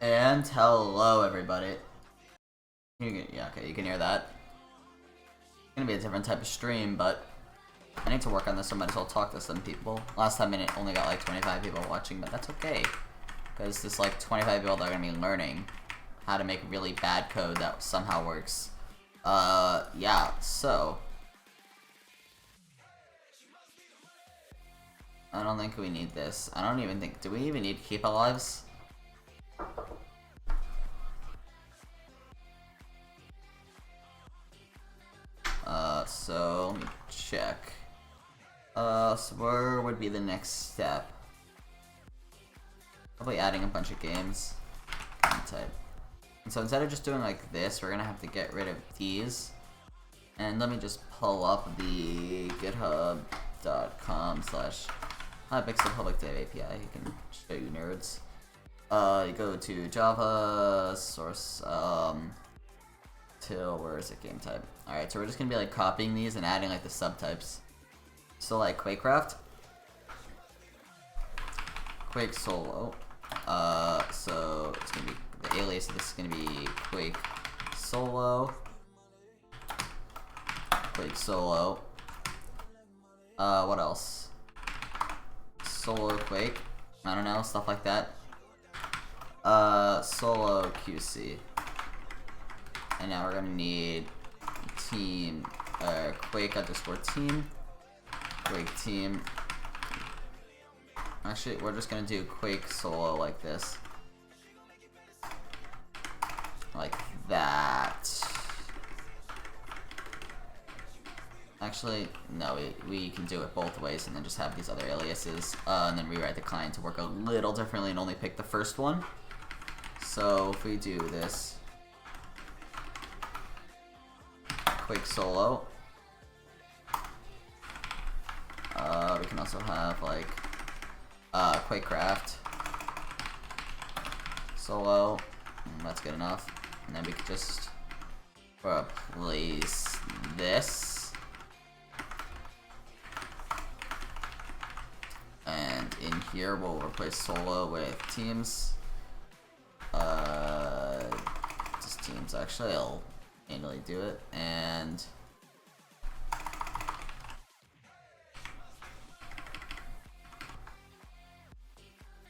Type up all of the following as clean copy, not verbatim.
And hello, everybody. Yeah, okay, you can hear that. It's gonna be a different type of stream, but I need to work on this, so I might as well talk to some people. Last time it only got like 25 people watching, but that's okay. Because this like 25 people that are gonna be learning how to make really bad code that somehow works. Yeah, so. I don't think we need this. I don't even think, do we even need keep alives? So let me check. So where would be the next step? Probably adding a bunch of games. Type. And so instead of just doing like this, we're gonna have to get rid of these. And let me just pull up the github.com/Hypixel public dev API. You can show you nerds. You go to Java source till where is it, game type. Alright, so we're just gonna be like copying these and adding like the subtypes. So like Quakecraft, Quake Solo. So it's gonna be the alias of this is gonna be Quake Solo. Quake Solo. What else? Solo Quake. I don't know, stuff like that. Solo QC. And now we're gonna need team, Quake _team, Quake team. Actually, we're just gonna do Quake Solo like this. Like that. Actually, no, we can do it both ways and then just have these other aliases, and then rewrite the client to work a little differently and only pick the first one. So if we do this, Quake Solo, we can also have like Quakecraft Solo, that's good enough, and then we could just replace this, and in here we'll replace Solo with teams. Just teams. Actually, I'll manually do it, and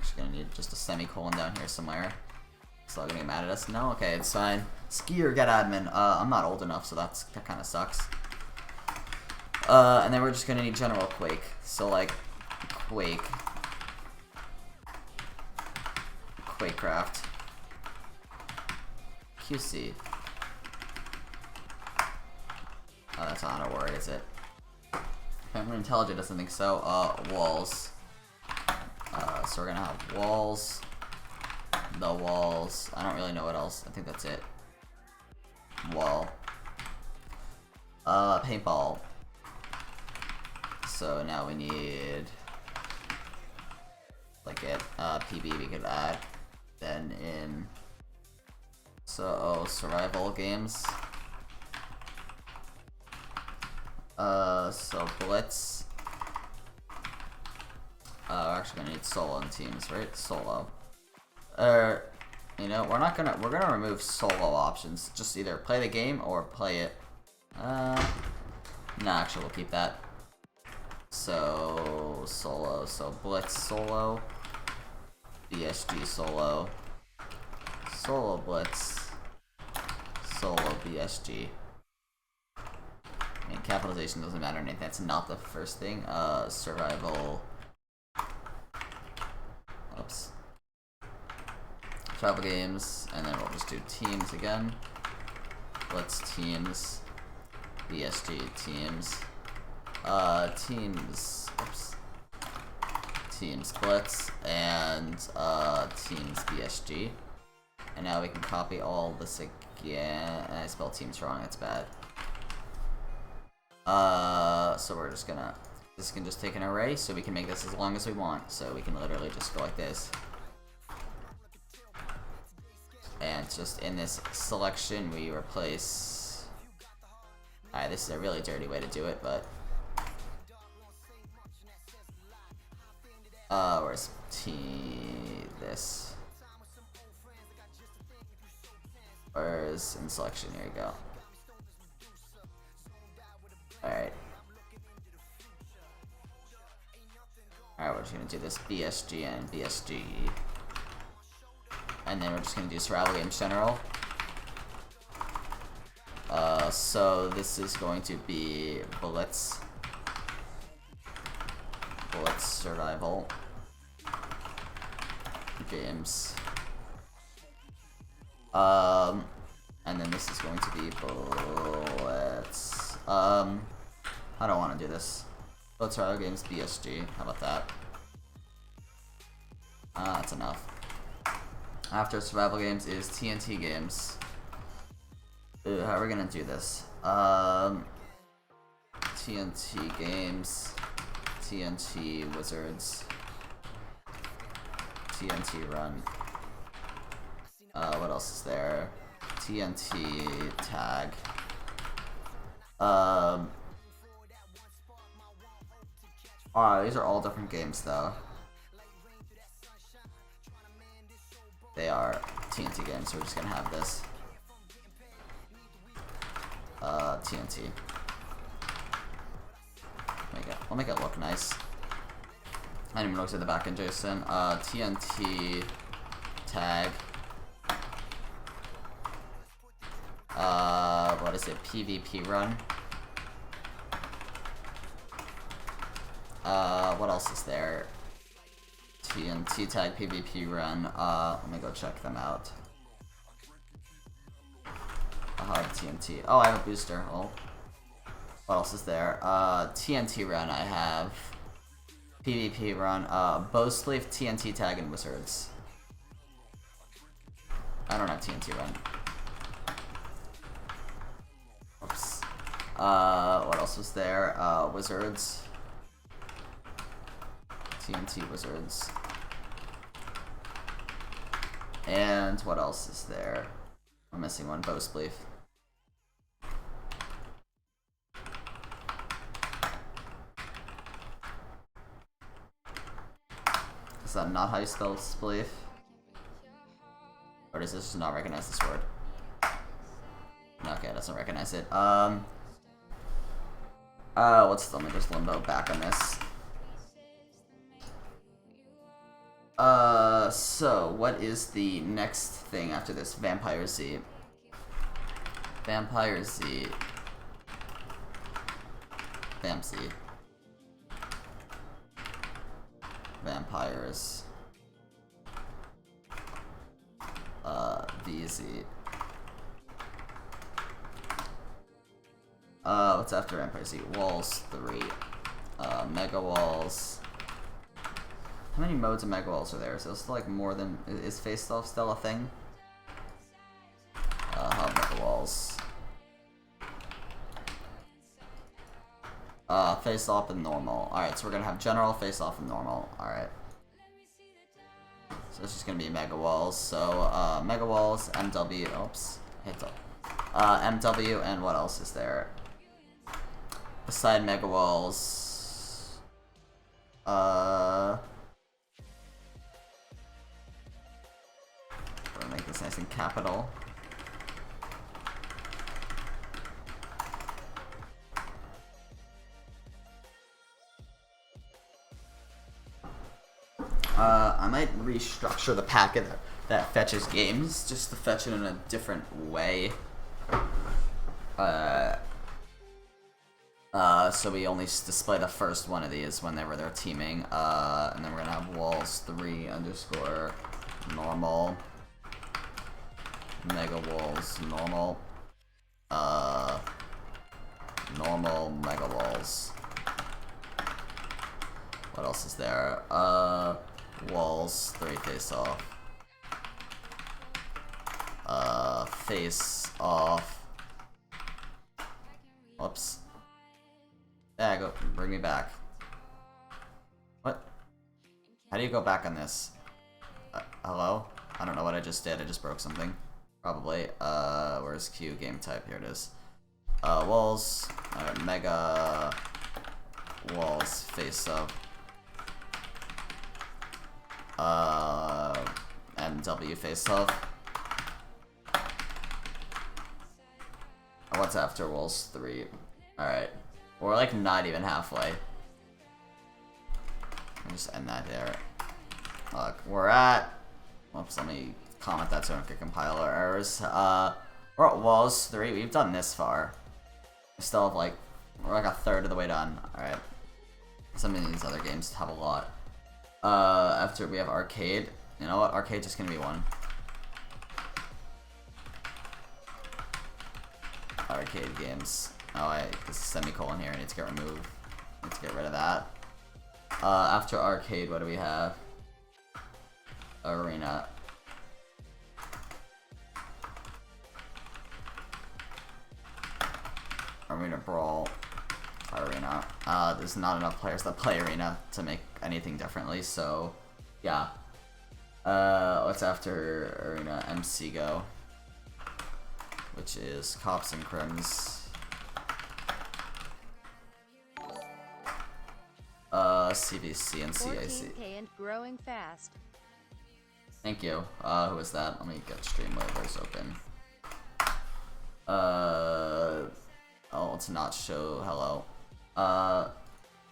actually gonna need just a semicolon down here somewhere. Still gonna get mad at us? No, okay, it's fine. Ski or get admin. I'm not old enough, so that kind of sucks. And then we're just gonna need general Quake. So like Quake, Quakecraft, QC. Oh, that's not a word, is it? Family Intelligent doesn't think so. Walls. So we're gonna have walls. The walls. I don't really know what else. I think that's it. Wall. Paintball. So now we need like it. PB we could add. Then in survival games. So Blitz. We're actually gonna need solo and teams, right? Solo. You know, we're gonna remove solo options. Just either play the game or play it. No, actually we'll keep that. So solo. So Blitz Solo. BSG Solo. Solo Blitz. Solo BSG. I mean, capitalization doesn't matter, Nate. That's not the first thing. Survival. Oops. Travel games, and then we'll just do teams again. Blitz teams. BSG teams. Teams. Oops. Teams Blitz and teams BSG. And now we can copy all this again. I spelled teams wrong. That's bad. So we're just gonna, this can just take an array, so we can make this as long as we want. So we can literally just go like this. And just in this selection, we replace, alright, this is a really dirty way to do it, but, where's this? Where's in selection? Here you go. Alright. Alright, we're just gonna do this BSG and BSG. And then we're just gonna do survival games general. So this is going to be Blitz survival games. And then this is going to be Blitz. I don't want to do this. Blitz survival games BSG. How about that? That's enough. After survival games is TNT games. How are we gonna do this? TNT games, TNT wizards, TNT run. What else is there? TNT tag. These are all different games though. They are TNT games, so we're just gonna have this. TNT. We'll make it look nice. I didn't even look at the back end, Jason. TNT tag. What is it? PvP run. What else is there? TNT tag PvP run. Let me go check them out. TNT. Oh, I have a booster. Oh. What else is there? TNT run I have. PvP run. Bow Sleeve, TNT tag, and wizards. I don't have TNT run. Oops. What else was there? Wizards. TNT wizards. And what else is there? I'm missing one. Bow Sleeve. Is that not how you spell spleef? Or does this just not recognize this word? No, okay, it doesn't recognize it. Let me just limbo back on this. So what is the next thing after this? Vampire Z. Vampire Z. Vamp Z. Vampires. VZ. What's after Vampire Z? Walls 3. Mega Walls. How many modes of Mega Walls are there? So it's like more than... Is Face Off still a thing? Mega Walls. Face Off and normal. Alright, so we're gonna have general, face off, and normal. Alright. So it's just gonna be Mega Walls. So, Mega Walls, MW, oops. Hit up. MW, and what else is there? Beside Mega Walls. We'll make this nice and capital. I might restructure the packet that fetches games, just to fetch it in a different way. So we only display the first one of these whenever they're teaming, and then we're gonna have walls 3 underscore normal, mega walls normal, normal mega walls. What else is there? Walls 3 face off. Face off. Whoops. Yeah, go. Bring me back. What? How do you go back on this? Hello? I don't know what I just did. I just broke something. Probably. Where's Q? Game type. Here it is. Walls. Mega. Walls. Face up. MW face off. What's after Wolves 3? Alright. We're like not even halfway. I'll just end that there. Look, we're at... Oops, let me comment that so I don't get compiler errors. We're at Walls 3. We've done this far. We still have like... We're like a third of the way done. Alright. Some of these other games have a lot. After we have Arcade. You know what? Arcade's just gonna be one. Arcade games. Oh, this is semicolon here. I need to get removed. I need to get rid of that. After Arcade, what do we have? Arena. Arena Brawl. Arena. There's not enough players that play Arena to make anything differently, so yeah. What's after Arena? MC Go, which is Cops and Crims. CVC and CAC. And growing fast. Thank you. Who is that? Let me get stream labels open. Oh, let's not show hello.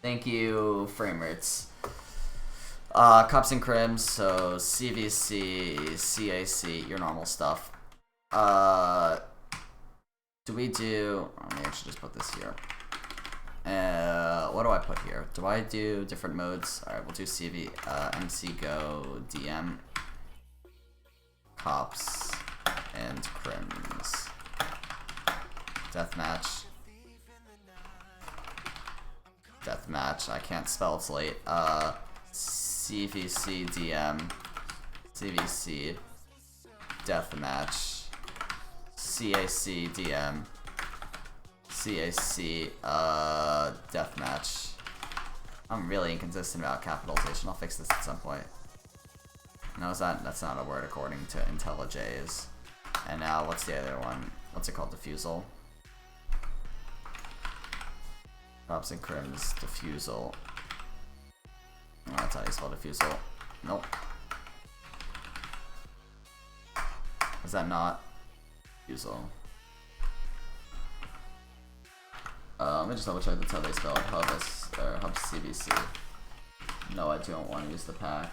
Thank you, frame rates. Cops and Crims, so CVC, CAC, your normal stuff. Do we do... Let me actually just put this here. What do I put here? Do I do different modes? Alright, we'll do CV, MC Go, DM, Cops, and Crims. Deathmatch. Deathmatch. I can't spell, it's late. CVC, DM, CVC, Deathmatch, CAC, DM, CAC, Deathmatch. I'm really inconsistent about capitalization. I'll fix this at some point. No, that's not a word according to IntelliJ's. And now, what's the other one? What's it called? Diffusal. Cops and Crims, Diffusal. Oh, that's how you spell Diffusal. Nope. Is that not Diffusal? Let me just double check that's how they spell it. Hub CVC. No, I don't want to use the pack.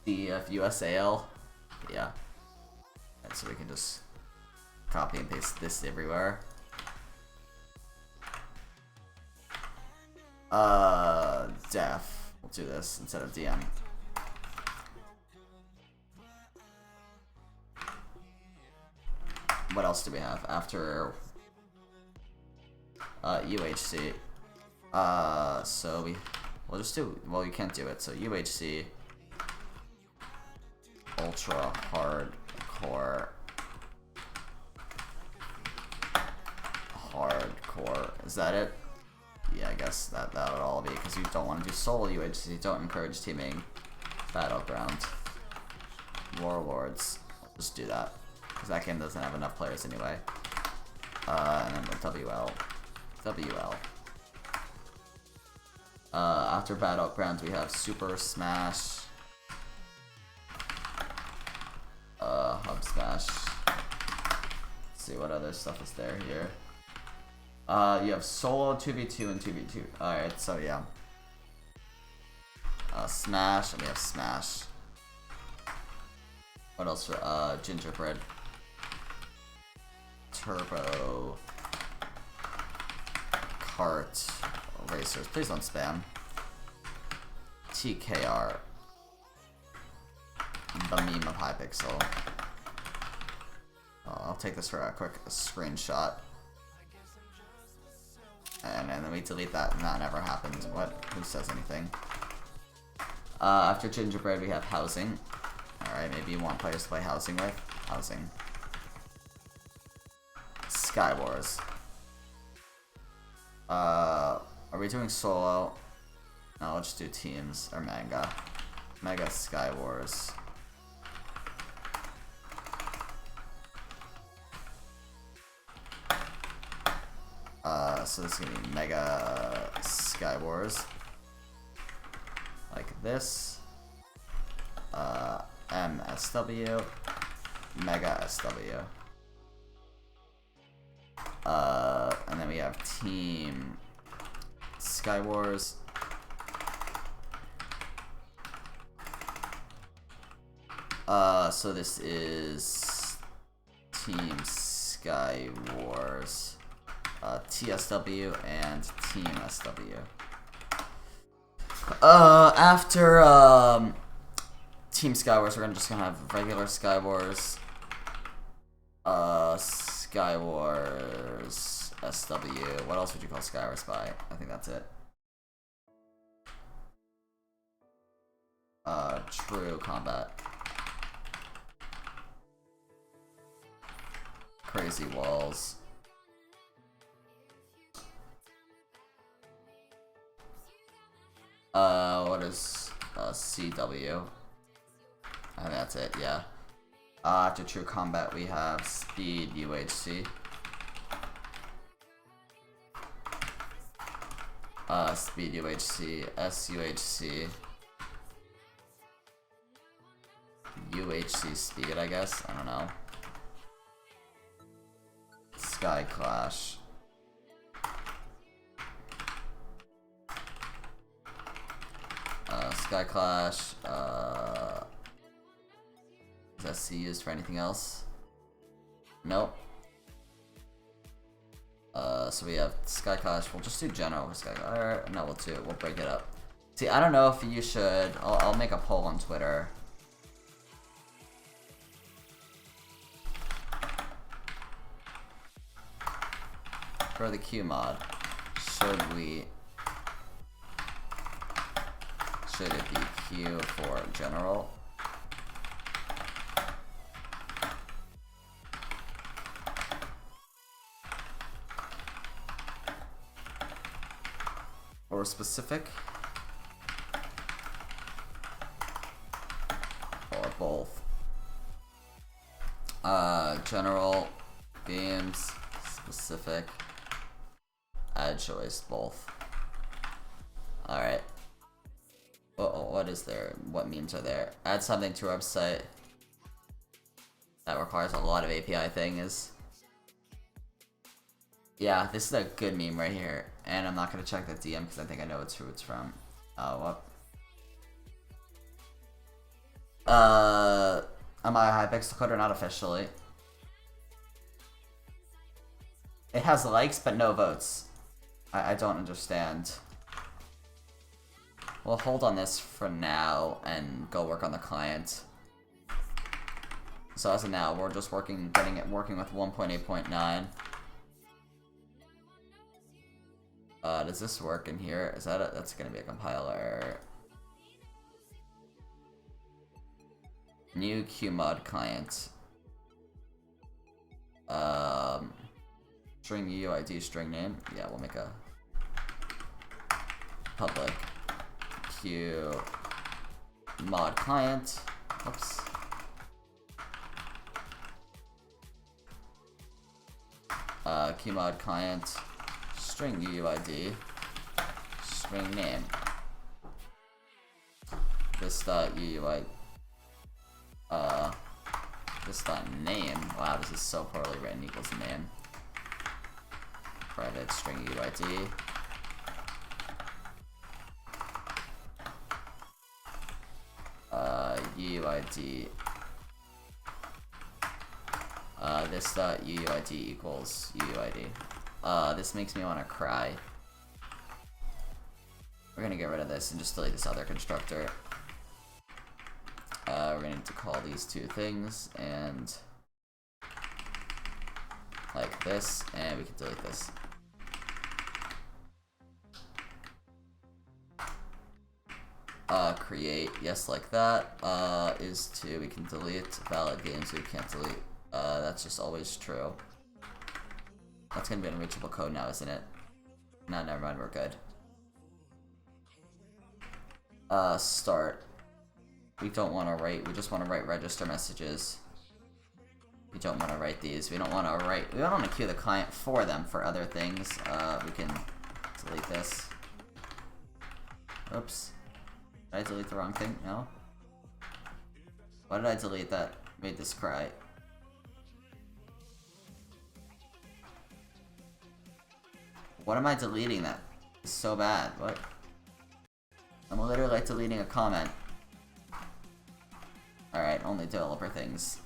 DFUSAL. Yeah. And so we can just copy and paste this everywhere. Def. We'll do this instead of DM. What else do we have after UHC? So we'll just do, well, you can't do it, so UHC ultra hardcore is that it? Yeah, I guess that would all be, because you don't want to do solo UHC, you don't encourage teaming. Battleground Warlords, we'll just do that because that game doesn't have enough players anyway. And then the WL. After Battlegrounds, we have Super Smash, Hub Smash. Let's see what other stuff is there here. You have Solo, 2v2, and 2v2. Alright, so yeah. Smash, and we have Smash. What else for, Gingerbread. Turbo. Kart. Racers. Please don't spam. TKR. The meme of Hypixel. I'll take this for a quick screenshot. And then we delete that, and that never happens. What? Who says anything? After Gingerbread, we have Housing. Alright, maybe you want players to play Housing with. Housing. Skywars. Are we doing solo? No, let's just do teams, or Mega. Mega Skywars. So this is gonna be Mega Skywars. Like this. MSW. Mega SW. And then we have Team Skywars. So this is Team Skywars, TSW and Team SW. After Team Skywars, we're just gonna have regular Skywars, Skywars SW. What else would you call Skywars by? I think that's it. True Combat. Crazy Walls. What is CW? I think that's it, yeah. After True Combat, we have Speed UHC. Speed UHC, SUHC. UHC Speed, I guess. I don't know. Sky Clash. Sky Clash. Is SC used for anything else? Nope. So we have Sky Clash. We'll just do general Sky Clash. No, we'll break it up. See, I don't know if you should. I'll make a poll on Twitter. For the Q mod, should it be Q for general? Or specific? Or both? General, games, specific. Add choice, both. Alright. What is there? What memes are there? Add something to our website that requires a lot of API things. Yeah, this is a good meme right here. And I'm not gonna check the DM because I think I know who it's from. What? Am I a Hypixel coder? Not officially. It has likes but no votes. I don't understand. We'll hold on this for now and go work on the client. So as of now, we're just working with 1.8.9. Does this work in here? Is that that's gonna be a compiler. New QMod client. String UID, string name. Yeah, we'll make a public Q mod client. Oops. QMod client, string UUID, string name. This dot UUID. This dot name. Wow, this is so poorly written. Equals name. Private string UID. UUID. This dot UUID equals UUID. This makes me want to cry. We're gonna get rid of this and just delete this other constructor. We're gonna need to call these two things and like this, and we can delete this. Create, yes, like that. Is to, we can delete. Valid games we can't delete. That's just always true. That's gonna be unreachable code now, isn't it? No, never mind, we're good. Start. We don't want to write, we just want to write register messages. We don't want to write these. We don't want to write, we don't want to queue the client for them for other things. We can delete this. Oops. Did I delete the wrong thing? No? Why did I delete that? Made this cry. What am I deleting that? It's so bad. What? I'm literally like deleting a comment. Alright, only developer things.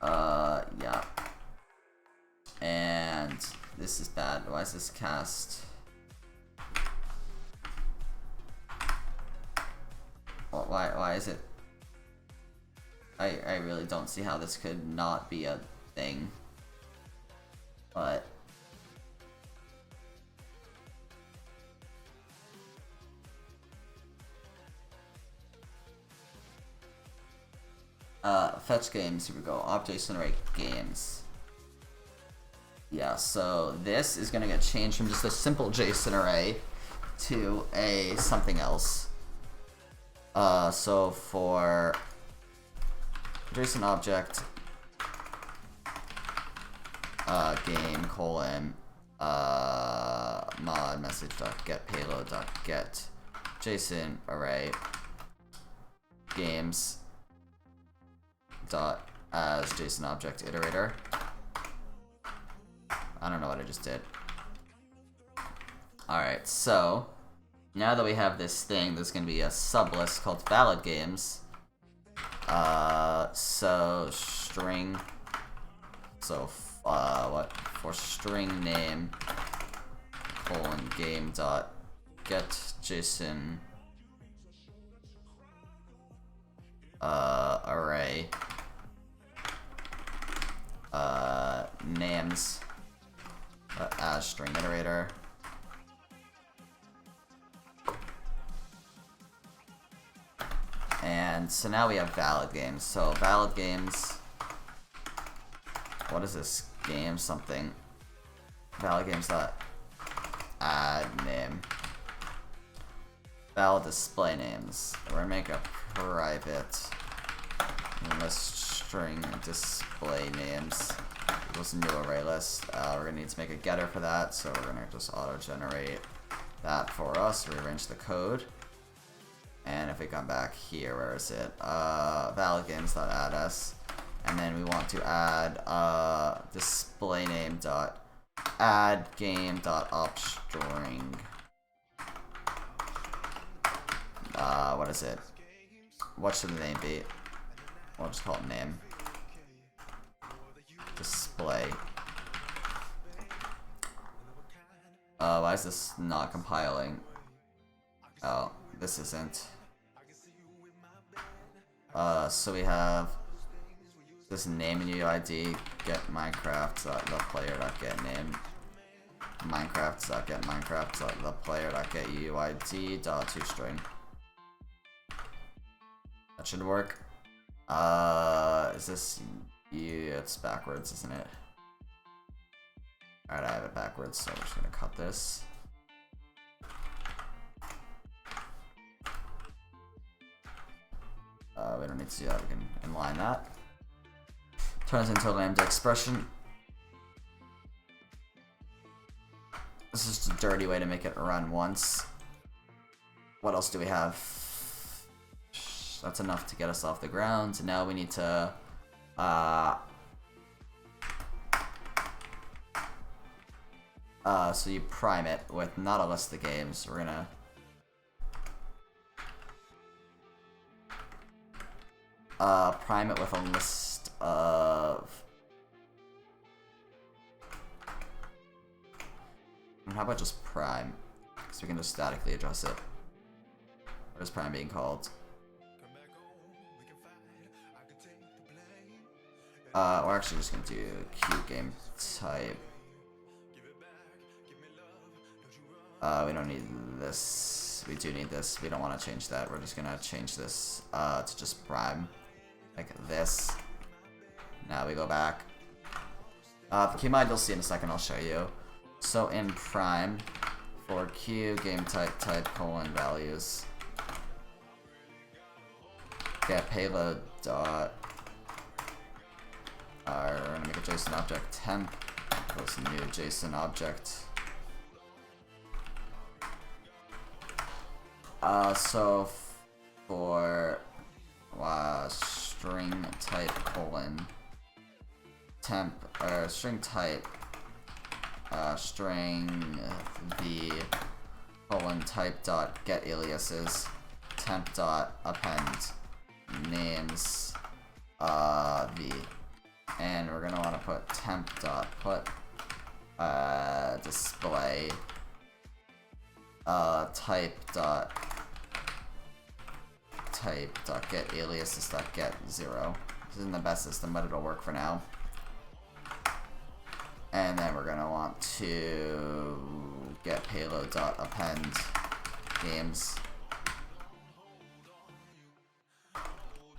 Yeah. And this is bad. Why is this cast? Well, why is it? I really don't see how this could not be a thing. But fetch games, here we go. Object generate games. Yeah, so this is gonna get changed from just a simple JSON array to a something else. So for JSON object game colon mod message dot get payload dot get JSON array games dot as JSON object iterator. I don't know what I just did. Alright, so now that we have this thing, there's gonna be a sublist called valid games. So string, so what, for string name colon game dot get JSON array names as string iterator. And so now we have valid games. So valid games, what is this? Game something. Valid games dot add name. Valid display names. We're gonna make a private list string display names equals new array list. We're gonna need to make a getter for that, so we're gonna just auto generate that for us. Rearrange the code. And if we come back here, where is it? Valid games dot add s, and then we want to add display name dot add game dot op string. What is it? What should the name be? We'll just call it name. Display. Why is this not compiling? Oh, this isn't. So we have this name and UID get Minecraft.theplayer.get name, Minecraft.get Minecraft.theplayer.get UID dot toString. That should work. Is this it's backwards, isn't it? Alright, I have it backwards, so we're just gonna cut this. We don't need to do that, we can inline that. Turns into a lambda expression. This is just a dirty way to make it run once. What else do we have? That's enough to get us off the ground. Now we need to so you prime it with not a list of games. We're gonna prime it with a list of. And how about just prime? So we can just statically address it. What is prime being called? We're actually just gonna do QGame type. We don't need this. We do need this. We don't want to change that. We're just gonna change this to just prime, like this. Now we go back. The keymod you'll see in a second. I'll show you. So in prime, for Q game type colon values, get payload dot. We're gonna make a JSON object temp equals new JSON object. So for string type colon temp or string type string v colon type dot get aliases temp dot append names v, and we're gonna want to put temp dot put display type dot get aliases dot get 0. This isn't the best system, but it'll work for now. And then we're gonna want to get payload dot append games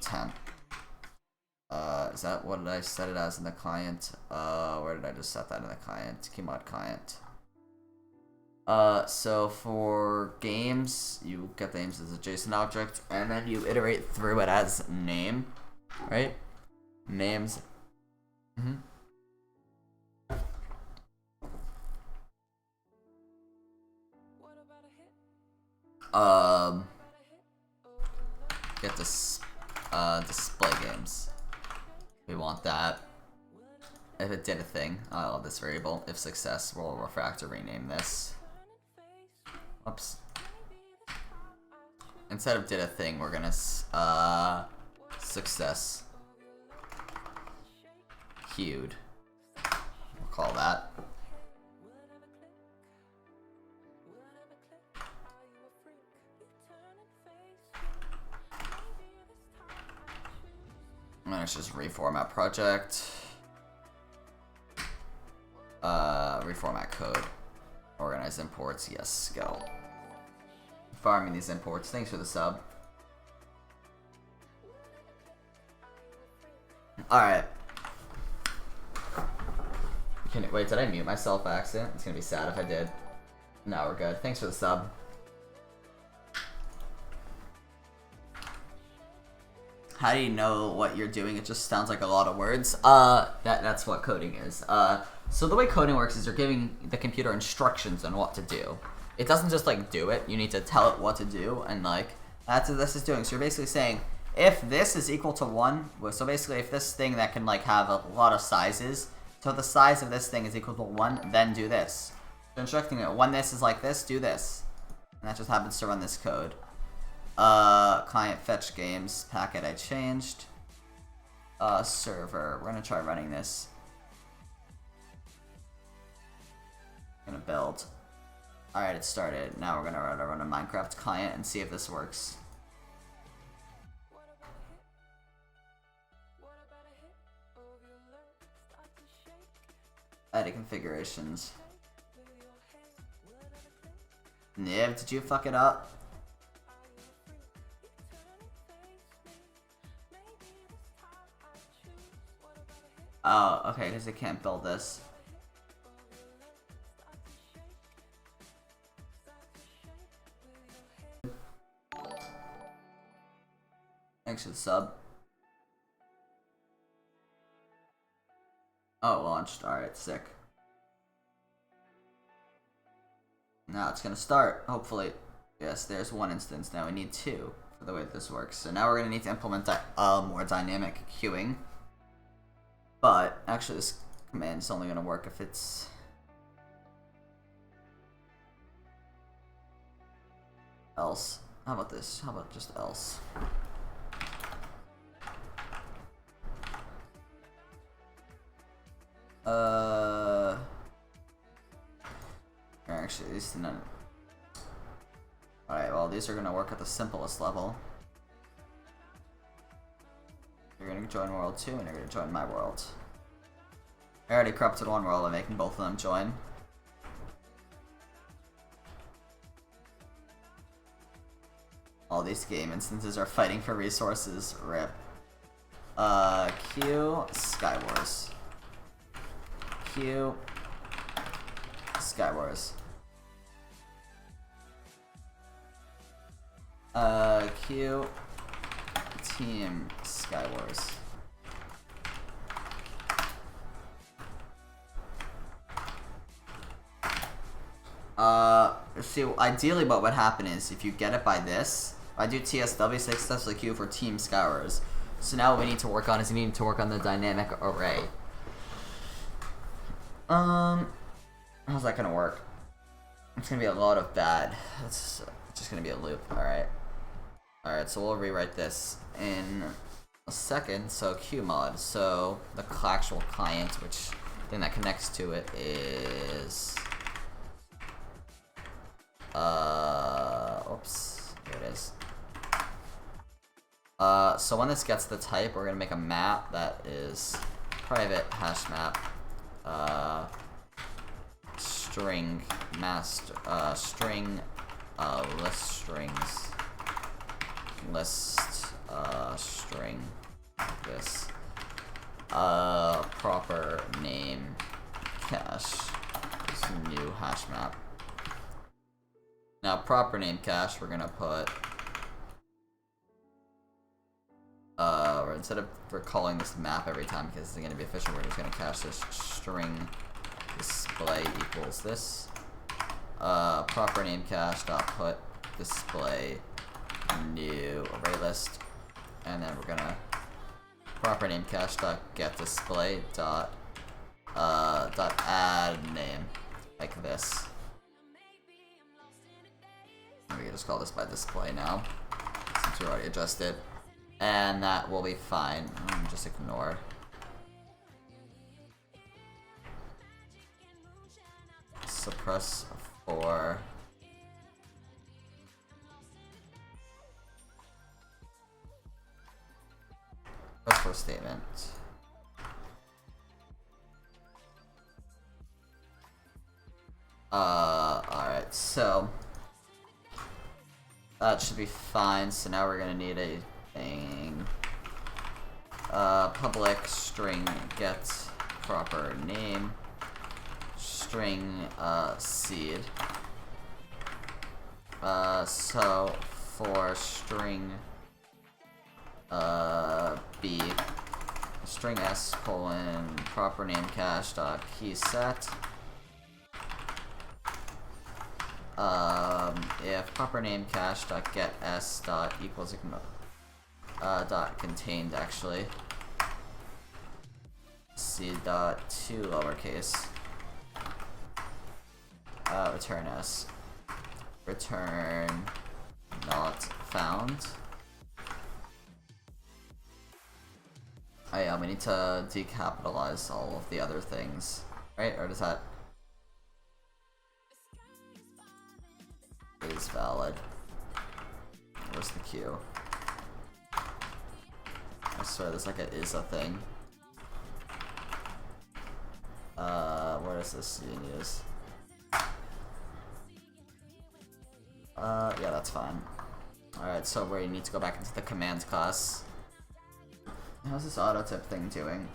temp. Is that what did I set it as in the client? Where did I just set that in the client? Keymod client. So for games, you get the names as a JSON object, and then you iterate through it as name, right? Names. Get this display games. We want that. If it did a thing, I love this variable. If success, we'll refactor rename this. Oops. Instead of did a thing, we're gonna success queued. We'll call that. Let's just reformat project. Reformat code. Organize imports. Yes, go. Farming these imports. Thanks for the sub. Alright. Wait, did I mute myself by accident? It's gonna be sad if I did. No, we're good. Thanks for the sub. How do you know what you're doing? It just sounds like a lot of words. That's what coding is. So the way coding works is you're giving the computer instructions on what to do. It doesn't just like do it. You need to tell it what to do, and like that's what this is doing. So you're basically saying if this is equal to 1, so basically if this thing that can like have a lot of sizes, so the size of this thing is equal to 1, then do this. So instructing it when this is like this, do this, and that just happens to run this code. Client fetch games packet I changed. Server. We're gonna try running this. Gonna build. Alright, it started. Now we're gonna run a Minecraft client and see if this works. Edit configurations. Niv, did you fuck it up? Oh, okay, because it can't build this. Thanks for the sub. Oh, it launched. Alright, sick. Now it's gonna start, hopefully. Yes, there's one instance. Now we need 2 for the way that this works. So now we're gonna need to implement more dynamic queuing. But actually this command is only gonna work if it's else. How about this? How about just else? Actually, these none. Alright, well, these are gonna work at the simplest level. You're gonna join world 2 and you're gonna join my world. I already corrupted one world by making both of them join. All these game instances are fighting for resources. RIP. Q Skywars. Q Skywars. Q Team Skywars. See, ideally what would happen is if you get it by this, I do TSW successfully Q for Team Skywars. So now what we need to work on is we need to work on the dynamic array. How's that gonna work? It's gonna be a lot of bad. It's just gonna be a loop. Alright. Alright, so we'll rewrite this in a second. So qmod. So the actual client, which thing that connects to it is oops, here it is. So when this gets the type, we're gonna make a map that is private hash map string master string list strings list string this proper name cache this new hash map. Now proper name cache we're gonna put instead of calling this map every time because it's gonna be efficient, we're just gonna cache this string display equals this proper name cache dot put display new array list, and then we're gonna proper name cache dot get display dot add name like this. We can just call this by display now since we already adjusted, and that will be fine. Just ignore. Suppress for statement. Alright, so that should be fine. So now we're gonna need a thing. Public string get proper name string seed. So for string b string s colon proper name cache dot key set. If proper name cache dot get s dot equals dot contained actually c dot to lowercase return s return not found. Oh yeah, we need to decapitalize all of the other things, right? Or does that is valid? Where's the Q? I swear there's like a is a thing. What is this you use? Yeah, that's fine. Alright, so we need to go back into the commands class. How's this auto tip thing doing?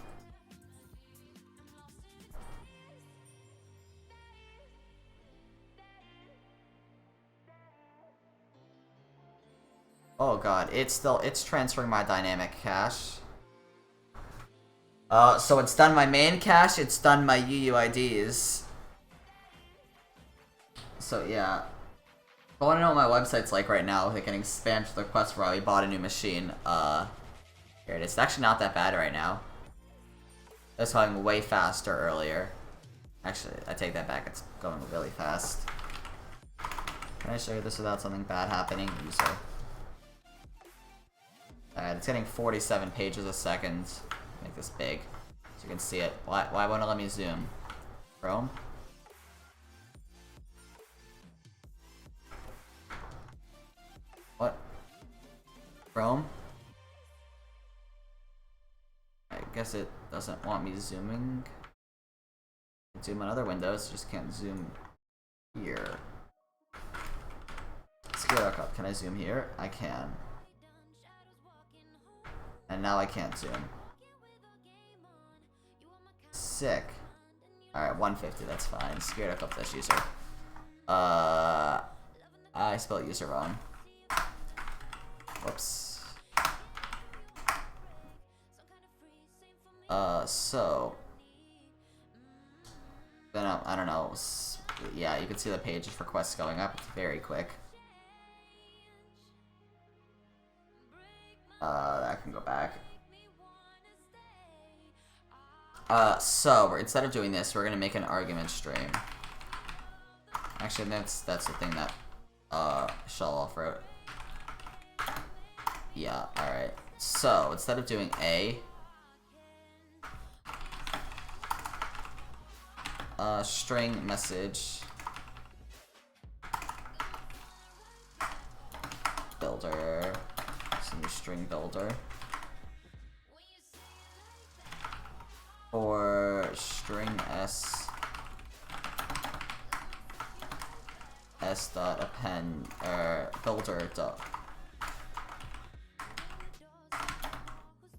Oh god, it's transferring my dynamic cache. So it's done my main cache, it's done my UUIDs. So yeah. If I want to know what my website's like right now, like getting spammed with requests for we bought a new machine, here it is. It's actually not that bad right now. It was going way faster earlier. Actually, I take that back, it's going really fast. Can I show you this without something bad happening? User. Alright, it's getting 47 pages a second. Make this big, so you can see it. Why won't it let me zoom? Chrome? What? Chrome? I guess it doesn't want me zooming. I can zoom on other windows, just can't zoom here. Scale up. Can I zoom here? I can. And now I can't zoom. Sick. Alright, 150, that's fine. Scared up this user. I spelled user wrong. Whoops. So then I don't know. Yeah, you can see the pages for quests going up. It's very quick. That can go back. So instead of doing this, we're gonna make an argument stream. Actually, that's the thing that Shaloff wrote. Yeah, alright. So, instead of doing A, string message builder, some string builder, or string s dot append builder dot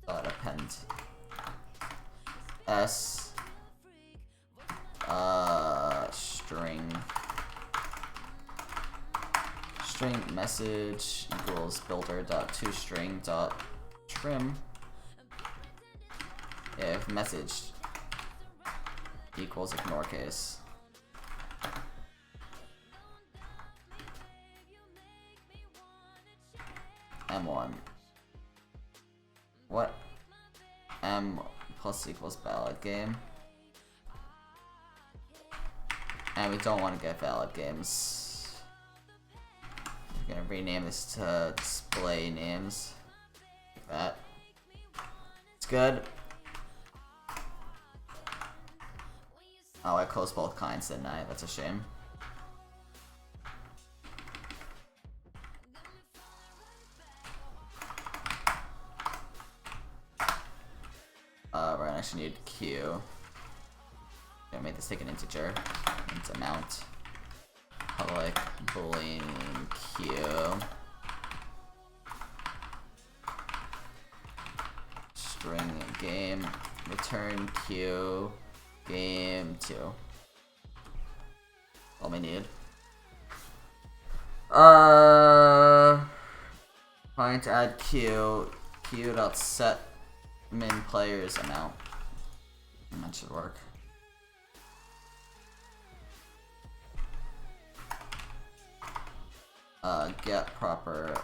append s string message equals builder dot toString dot trim if message equals ignore case. M1. What? M plus equals valid game. And we don't want to get valid games. We're gonna rename this to display names. Like that. It's good. Oh, I closed both kinds, didn't I? That's a shame. We're gonna actually need Q. Gonna make this take an integer. Int amount. Public boolean Q. String game. Return Q. Game 2. All we need. Find add Q. Q dot set min players amount. That should work. Get proper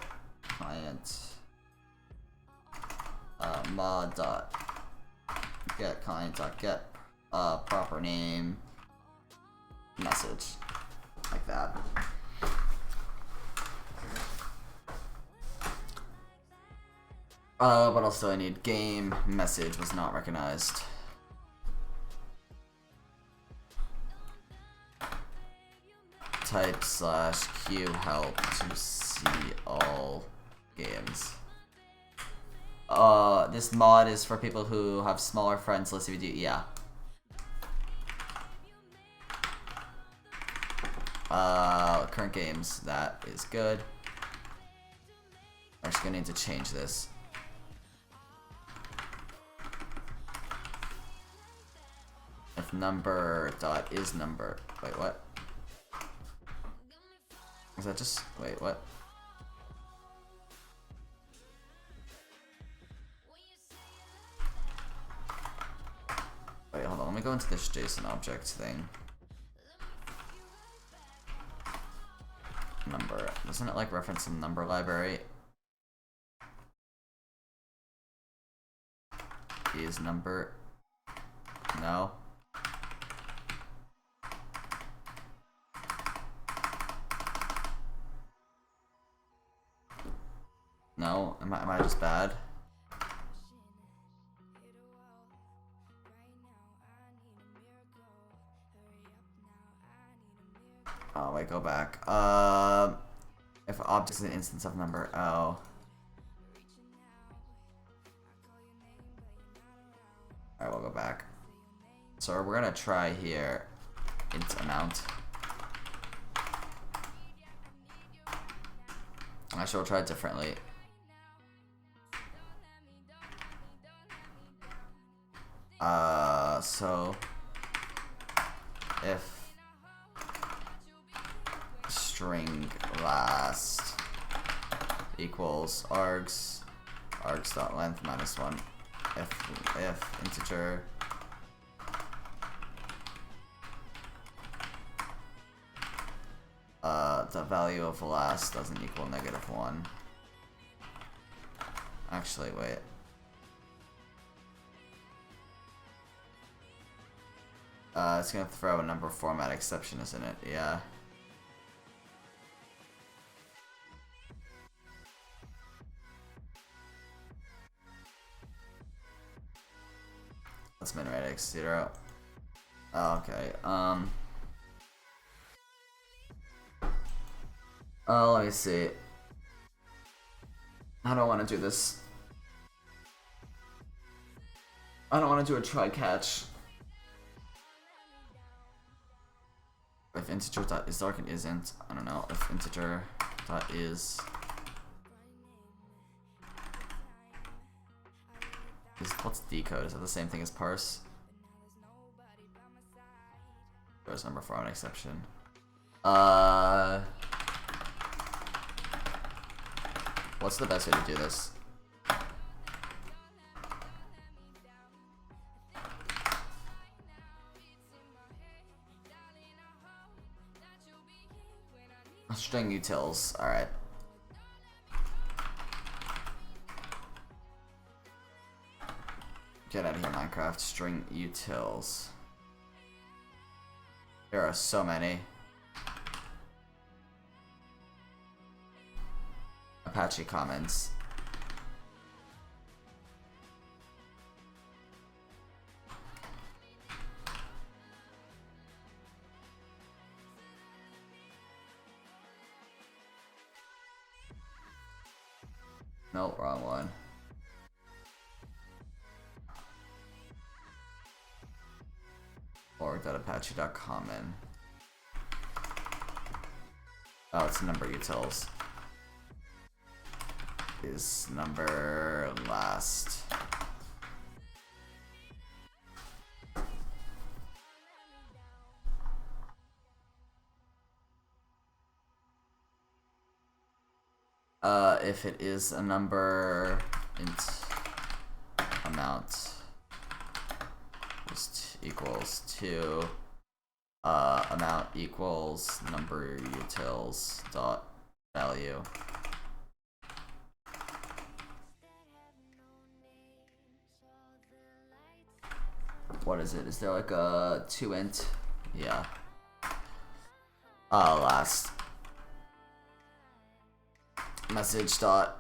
client. Mod dot get client dot get proper name message, like that. What else do I need? Game message was not recognized. Type /Q help to see all games. This mod is for people who have smaller friends. Let's see if we do. Yeah. Current games. That is good. I'm actually gonna need to change this. If number dot is number. Wait, what? Is that just wait? What? Wait, hold on. Let me go into this JSON object thing. Number. Doesn't it like reference some number library? Is number. No. No? Am I just bad? Oh wait, go back. If object is an instance of number, oh. Alright, we'll go back. So we're gonna try here int amount. Actually, we'll try it differently. So if string last equals args dot length minus 1, if integer the value of last doesn't equal -1. Actually, wait. It's gonna throw a number format exception, isn't it? Yeah. What's min radix? 0. Oh, okay. Oh, let me see. I don't want to do this. I don't want to do a try catch. If integer dot is dark and isn't, I don't know. If integer dot is what's decode? Is that the same thing as parse? There's number 4 on exception. What's the best way to do this? String utils, alright. Get out of here, Minecraft. String utils. There are so many. Apache comments. No, wrong one. Org.apache.common. Oh, it's number utils. Is number last. If it is a number int amount just equals to amount equals number utils dot value. What is it? Is there like a 2int? Yeah. Last. Message dot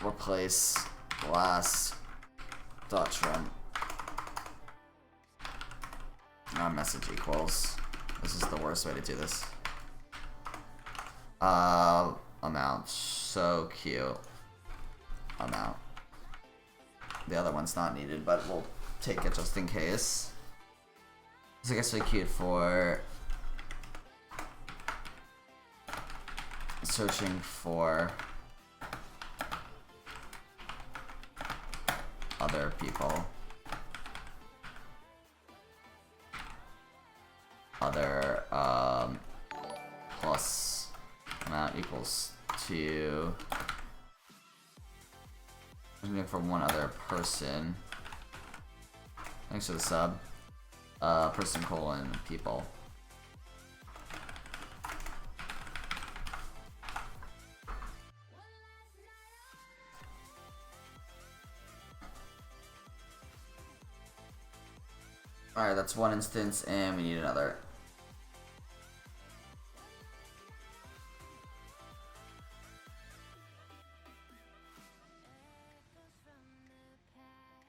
replace last dot trim. Message equals. This is the worst way to do this. Amount. So cute. Amount. The other one's not needed, but we'll take it just in case. So I guess we queued for searching for other people. Other plus amount equals to looking for one other person. Thanks for the sub. Person colon people. Alright, that's one instance, and we need another.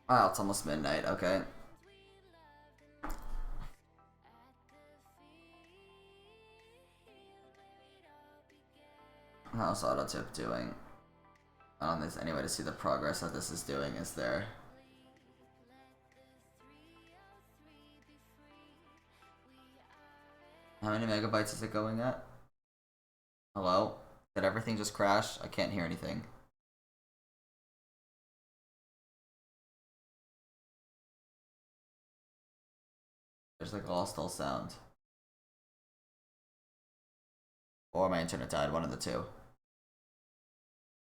Wow, it's almost midnight, okay. How's AutoTip doing? I don't think there's any way to see the progress that this is doing, is there? How many megabytes is it going at? Hello? Did everything just crash? I can't hear anything. There's like lost all sound. Or my internet died, one of the two.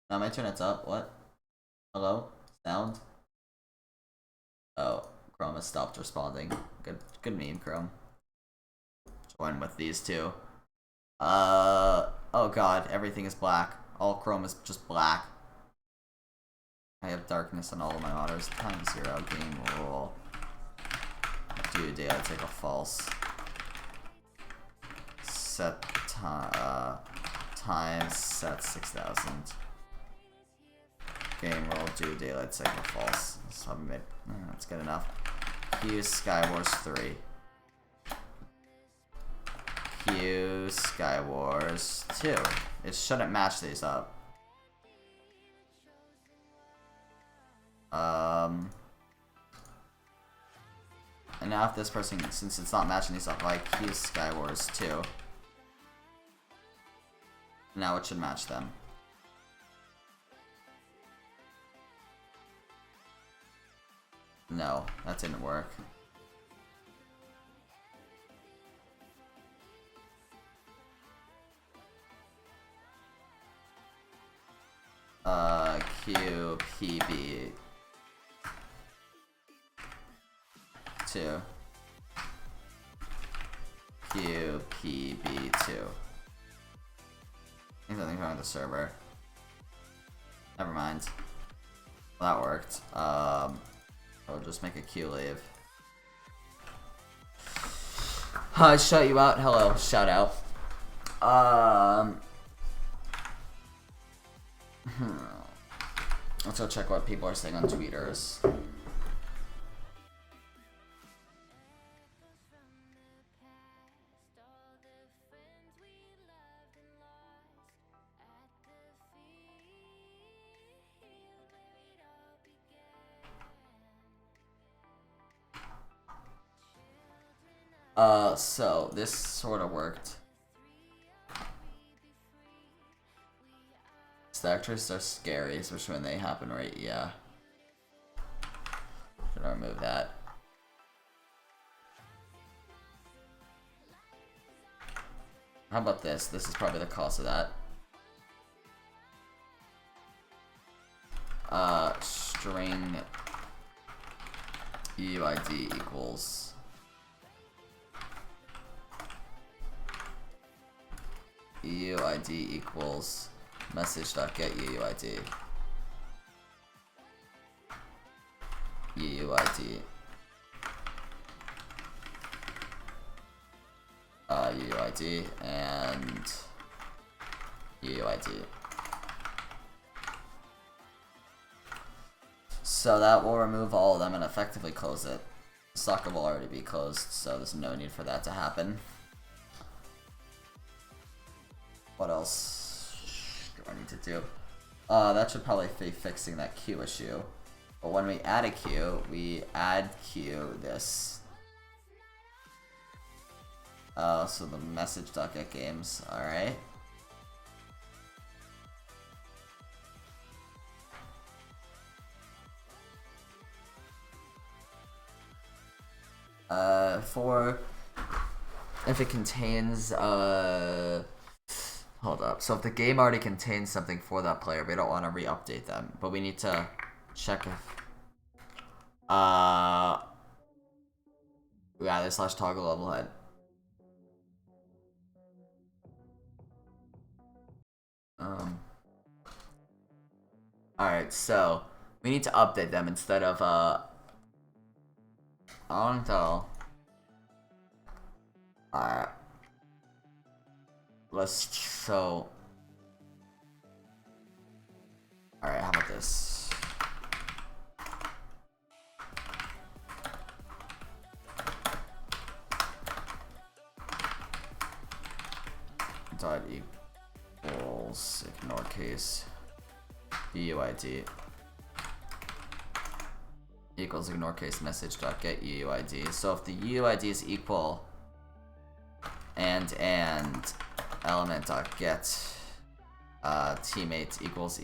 Now my internet's up, what? Hello? Sound? Oh, Chrome has stopped responding. Good meme, Chrome. Join with these two. Oh god, everything is black. All Chrome is just black. I have darkness on all of my monitors. Time 0 game rule. Due data take a false. Set time set 6,000. Game roll do daylight cycle false. Submit. That's good enough. Q Skywars 3. Q Skywars 2. It shouldn't match these up. And now if this person, since it's not matching these up, like Q Skywars 2. Now it should match them. No, that didn't work. QPB 2. QPB 2. I think something's wrong with the server. Never mind. Well, that worked. I'll just make a Q leave. Hi, shout you out. Hello, shout out. Let's go check what people are saying on tweeters. So this sort of worked. Stack traces are scary, especially when they happen right, yeah. Should I remove that? How about this? This is probably the cause of that. String UID equals UUID equals message.get UUID. UUID. UUID and UUID. So that will remove all of them and effectively close it. The socket will already be closed, so there's no need for that to happen. What else do I need to do? That should probably be fixing that queue issue. But when we add a queue, we add queue this. So the message.get games, alright. For if it contains hold up. So if the game already contains something for that player, we don't want to re-update them, but we need to check if yeah, this / toggle level head. Alright, so we need to update them instead of until alright. Alright, how about this? Dot equals ignore case UUID equals ignore case message dot get UUID. So if the UUID is equal and element dot get teammates equals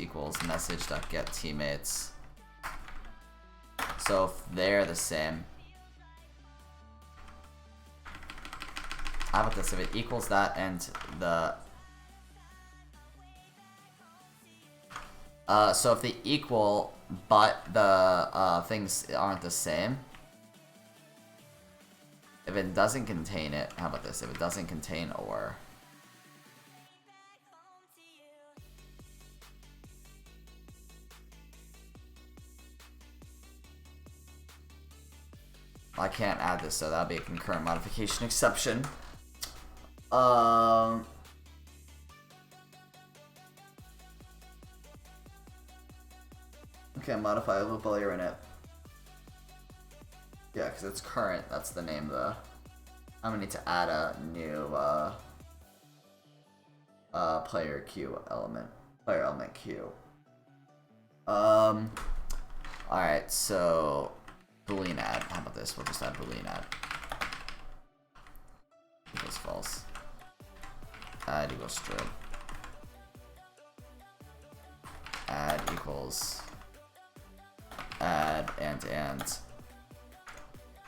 message dot get teammates. So if they're the same, how about this? If it equals that and the so if they equal but the things aren't the same, if it doesn't contain it, how about this? If it doesn't contain or I can't add this, so that'll be a concurrent modification exception. can't modify a loop while you're in it. Yeah, because it's current. That's the name. I'm gonna need to add a new player queue element. Player element queue. Alright, so Boolean add. How about this? We'll just add Boolean add. Equals false. Add equals string. Add equals add and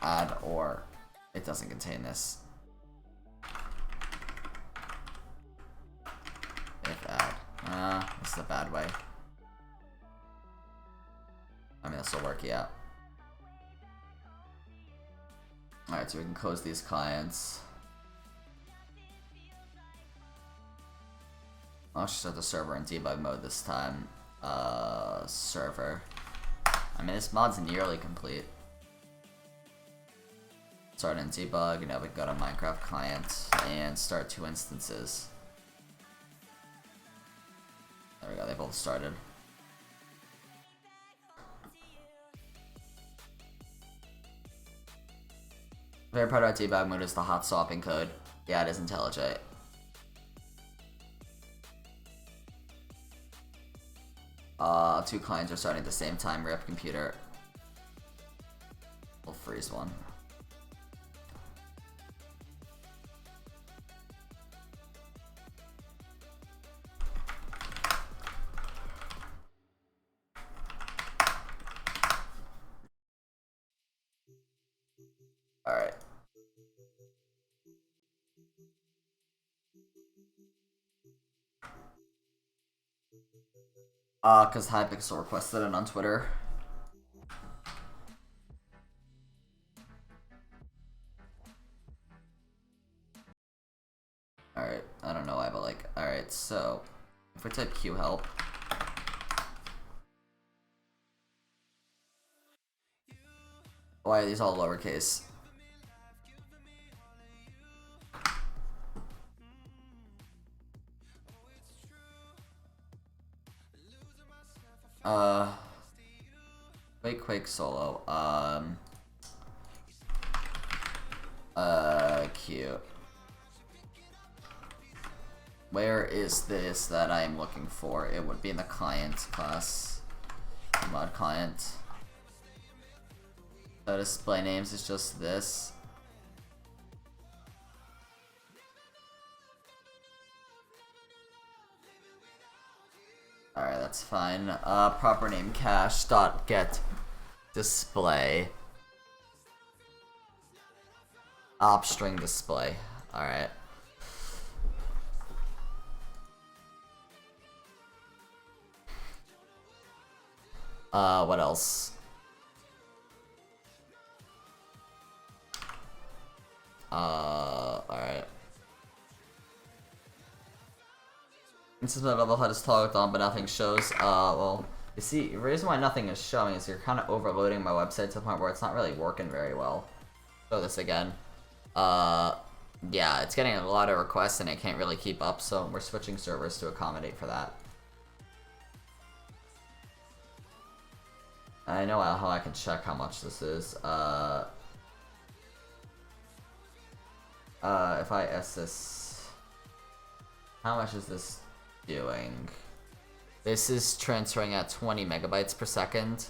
add or it doesn't contain this. If add. This is a bad way. I mean, this will work, yeah. Alright, so we can close these clients. I'll just set the server in debug mode this time. Server. I mean, this mod's nearly complete. Start in debug, now we can go to Minecraft client and start 2 instances. There we go, they both started. Very part about debug mode is the hot swapping code. Yeah, it is IntelliJ. Two clients are starting at the same time. RIP computer. We'll freeze one. Alright. Cause Hypixel requested it on Twitter. Alright, I don't know why, but like, alright, so if we type Q help. Why are these all lowercase? Quake solo. Cute. Where is this that I am looking for? It would be in the client class. Mod client. So display names is just this. Alright, that's fine. Proper name cache dot get display op string display. Alright. What else? Alright. Instance of level HUD is togged on, but nothing shows. Well, you see, the reason why nothing is showing is you're kind of overloading my website to the point where it's not really working very well. Show this again. Yeah, it's getting a lot of requests and it can't really keep up, so we're switching servers to accommodate for that. I know how I can check how much this is. If I S this, how much is this doing? This is transferring at 20 megabytes per second.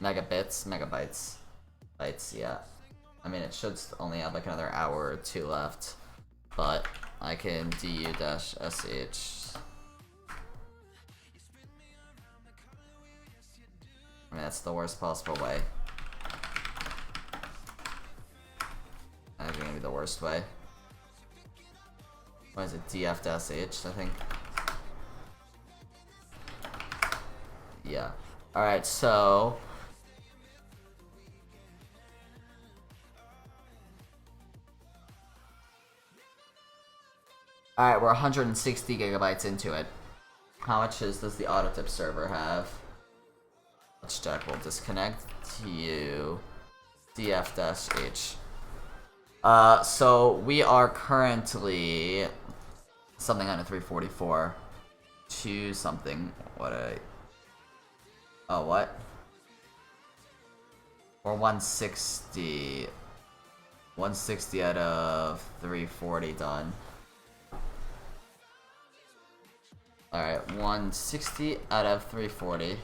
Megabytes. Bytes, yeah. I mean, it should only have like another hour or 2 left, but I can du-sh. I mean, that's the worst possible way. That's gonna be the worst way. What is it? df-h, I think. Yeah. Alright, so alright, we're 160 gigabytes into it. How much does the AutoTip server have? Let's check. We'll disconnect to df-h. So we are currently something under 344 to something. Oh, what? Or 160. 160 out of 340 done. Alright, 160 out of 340.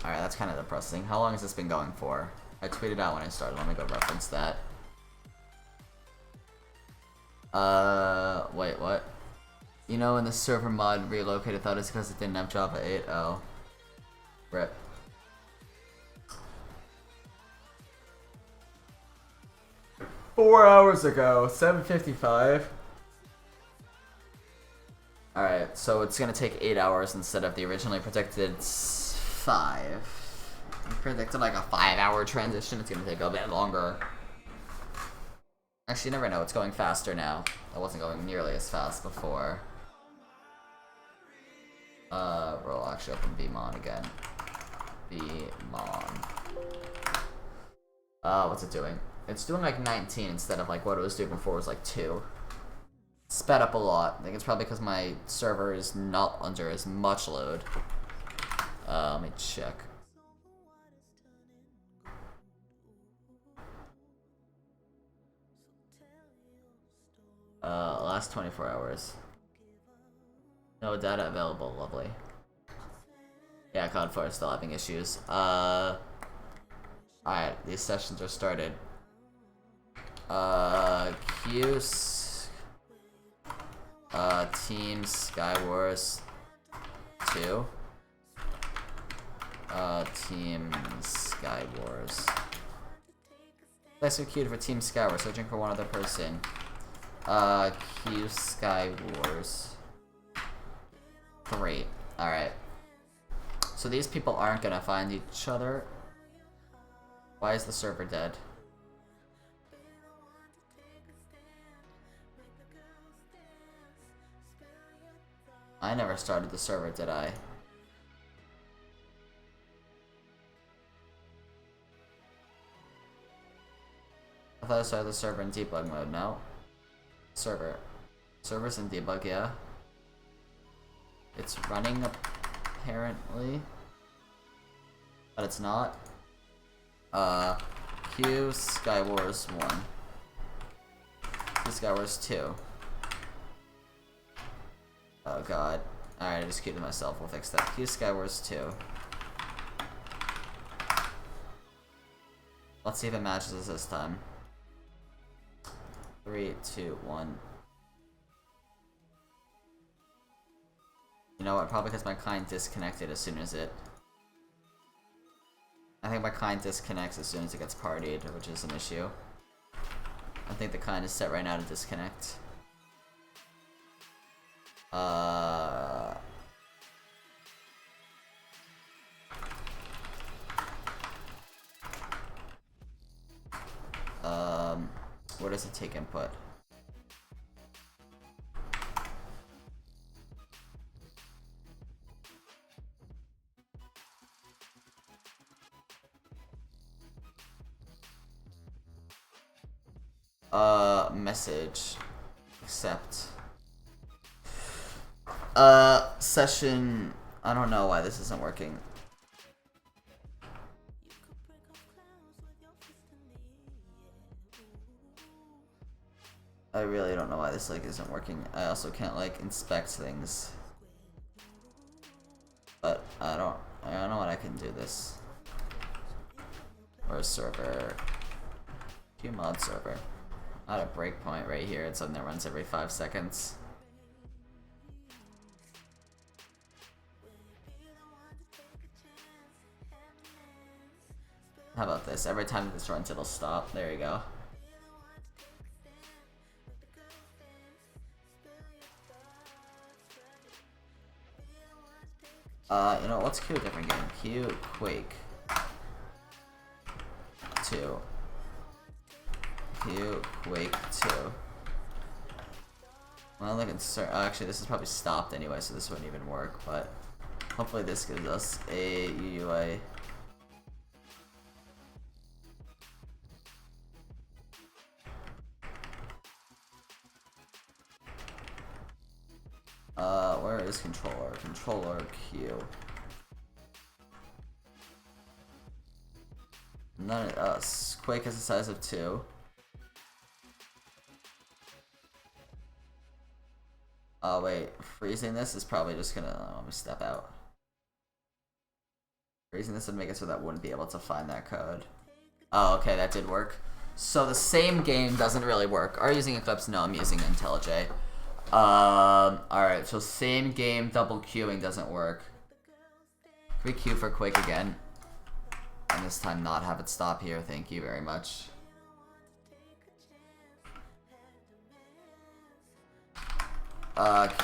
Alright, that's kind of depressing. How long has this been going for? I tweeted out when I started. Let me go reference that. Wait, what? You know, when the server mod relocated, thought it's because it didn't have Java 8. Oh. Rip. Four hours ago, 7:55. Alright, so it's gonna take 8 hours instead of the originally predicted 5. I predicted like a 5-hour transition. It's gonna take a bit longer. Actually, you never know. It's going faster now. I wasn't going nearly as fast before. We'll actually open Vmon again. Vmon. What's it doing? It's doing like 19 instead of like what it was doing before. It was like 2. Sped up a lot. I think it's probably because my server is not under as much load. Let me check. Last 24 hours. No data available, lovely. Yeah, COD 4 is still having issues. Alright, these sessions are started. Q's. Team Skywars 2. Team Skywars. Place are queued for Team Skywars, searching for one other person. Q Skywars 3. Alright. So these people aren't gonna find each other. Why is the server dead? I never started the server, did I? I thought I started the server in debug mode, no? Server's in debug, yeah. It's running apparently. But it's not. Q Skywars 1. Q Skywars 2. Oh god. Alright, I just queued myself. We'll fix that. Q Skywars 2. Let's see if it matches us this time. 3, 2, 1. You know what? Probably because my client disconnected as soon as it... I think my client disconnects as soon as it gets partied, which is an issue. I think the client is set right now to disconnect. Where does it take input? Message. Accept. Session. I don't know why this isn't working. I really don't know why this like isn't working. I also can't like inspect things. But I don't know what I can do this. Or a server. Qmod server. I had a breakpoint right here. It's something that runs every 5 seconds. How about this? Every time this runs, it'll stop. There you go. You know, let's queue a different game. Queue Quake 2. Queue Quake 2. Well, I can start. Actually, this is probably stopped anyway, so this wouldn't even work. But hopefully, this gives us a UUA. Where Where is controller? Controller Q. None of us. Quake is the size of 2. Oh wait, freezing this is probably just gonna, let me step out. Freezing this would make it so that wouldn't be able to find that code. Oh, okay, that did work. So the same game doesn't really work. Are you using Eclipse? No, I'm using IntelliJ. Alright, so same game, double queuing doesn't work. Can we queue for Quake again? And this time not have it stop here, thank you very much.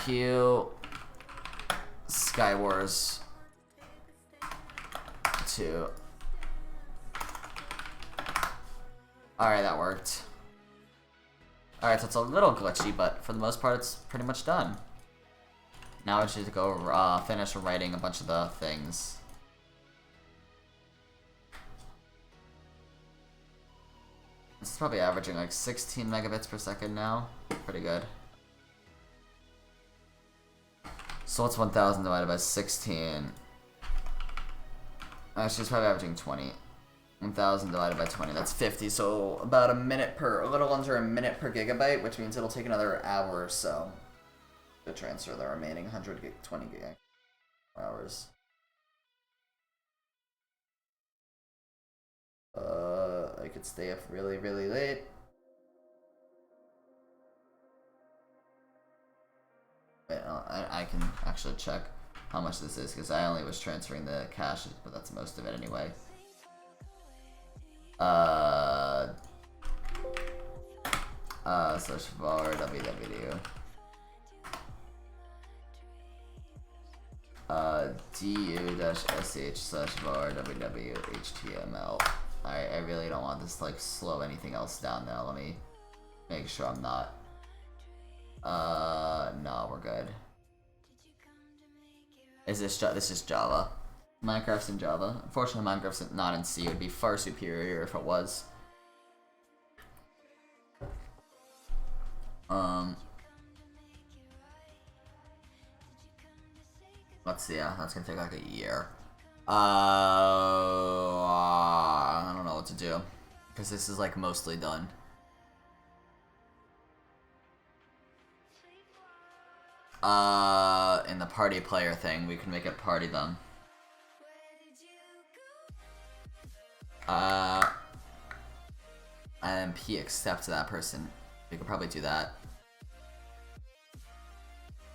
Queue Skywars 2. Alright, that worked. Alright, so it's a little glitchy, but for the most part it's pretty much done. Now I just need to go finish writing a bunch of the things. This is probably averaging like 16 megabits per second now. Pretty good. So what's 1000 divided by 16? Actually, it's probably averaging 20. 1000 divided by 20, that's 50, so about a little under a minute per gigabyte, which means it'll take another hour or so to transfer the remaining 120 gig hours. I could stay up really, really late. Wait, I can actually check how much this is, because I only was transferring the cache, but that's most of it anyway. Search for www. du-sh/var www.html. I really don't want this to like slow anything else down now. Let me make sure I'm not. No, we're good. Is this is Java? Minecraft's in Java. Unfortunately, Minecraft's not in C. It would be far superior if it was. Let's see. Yeah, that's gonna take like a year. I don't know what to do because this is like mostly done. In the party player thing, we can make it party them. And P accept that person. We could probably do that.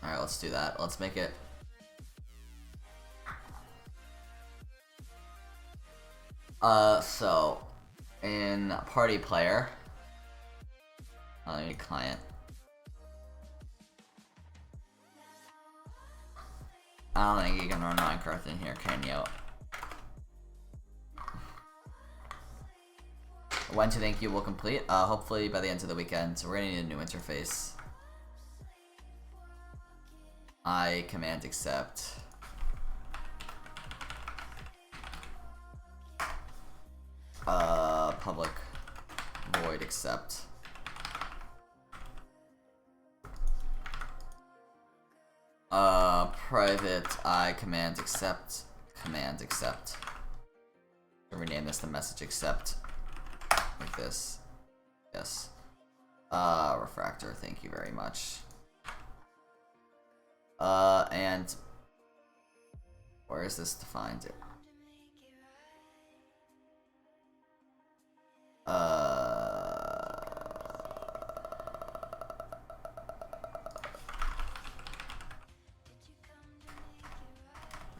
Alright, let's do that. Let's make it. So in party player, I need client. I don't think you can run Minecraft in here, can you? When do you think you will complete? Hopefully by the end of the weekend. So we're gonna need a new interface. I command accept. Public void accept. Private I command accept. Command accept. I'll rename this the message accept. Like this. Yes. Refractor, thank you very much. And where is this defined?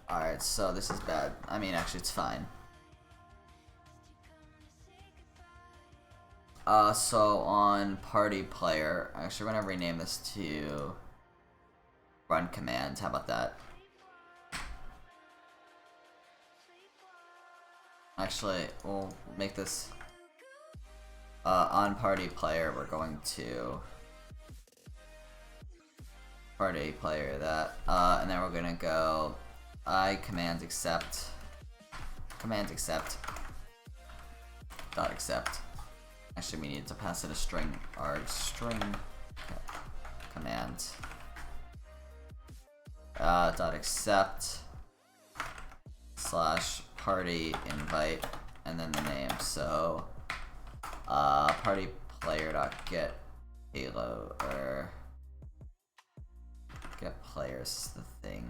Alright, so this is bad. I mean, actually, it's fine. So on party player, actually, we're gonna rename this to run command. How about that? Actually, we'll make this on party player. We're going to party player that, and then we're gonna go I command accept dot accept. Actually, we need to pass in a string, our string command. dot accept slash party invite, and then the name. So party player dot get payload, or get players is the thing.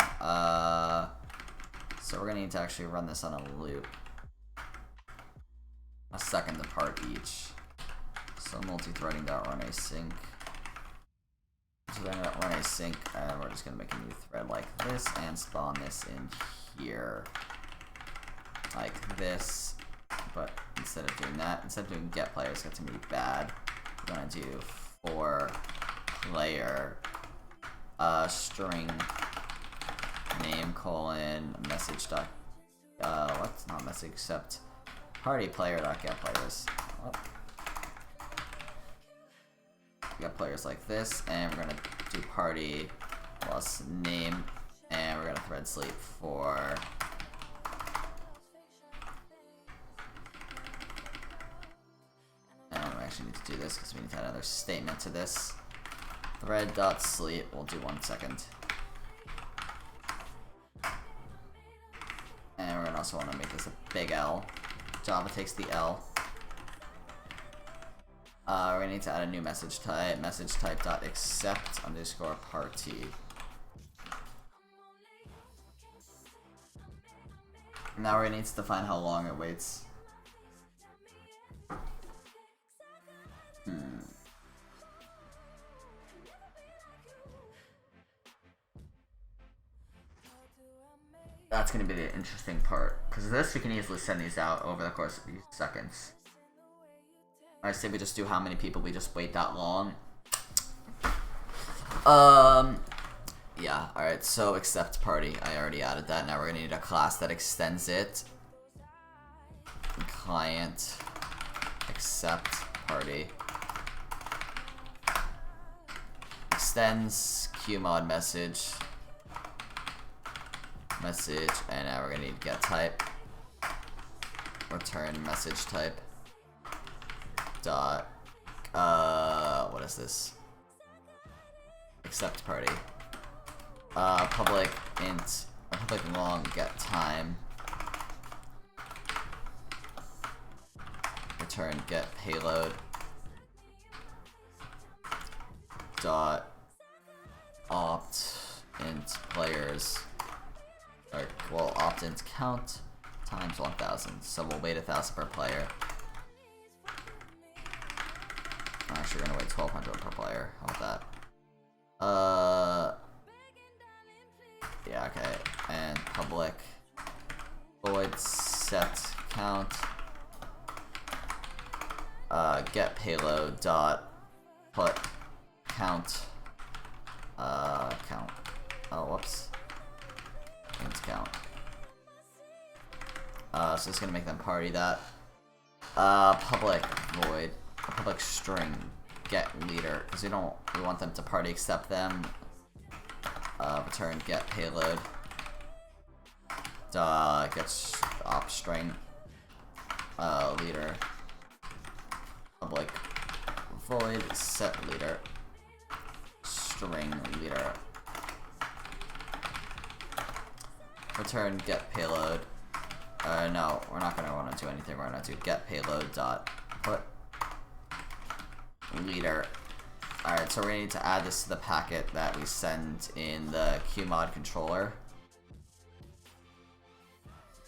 So we're gonna need to actually run this on a loop. A second apart each. So multi-threading dot run async. So then run async, and we're just gonna make a new thread like this and spawn this in here. Like this. But instead of doing that, instead of doing get players, that's gonna be bad. We're gonna do for player string name colon message dot what's not message except party player dot get players. Oh. Get players like this, and we're gonna do party plus name, and we're gonna thread sleep for actually need to do this because we need to add another statement to this. Thread.sleep, we'll do 1 second. And we're gonna also want to make this a big L. Java takes the L. We're gonna need to add a new message type dot accept underscore party. Now we're gonna need to define how long it waits. That's gonna be the interesting part, because this we can easily send these out over the course of these seconds. I say we just do how many people we just wait that long. Yeah, alright, so accept party. I already added that. Now we're gonna need a class that extends it. Client accept party. Extends qmod message, and now we're gonna need get type, return message type, dot, what is this? Accept party. Public int, public long get time, return get payload, dot opt int players, or well, opt int count times 1000. So we'll wait 1000 per player. I'm actually gonna wait 1200 per player. How about that? Yeah, okay. And public void set count get payload dot put count count. Oh, whoops. Int count. So it's gonna make them party that. Public void, a public string get leader, because we want them to party accept them. Return get payload. Get op string leader. Public void set leader. String leader. Return get payload. No, we're not gonna want to do anything. We're gonna do get payload dot put leader. Alright, so we need to add this to the packet that we send in the qmod controller.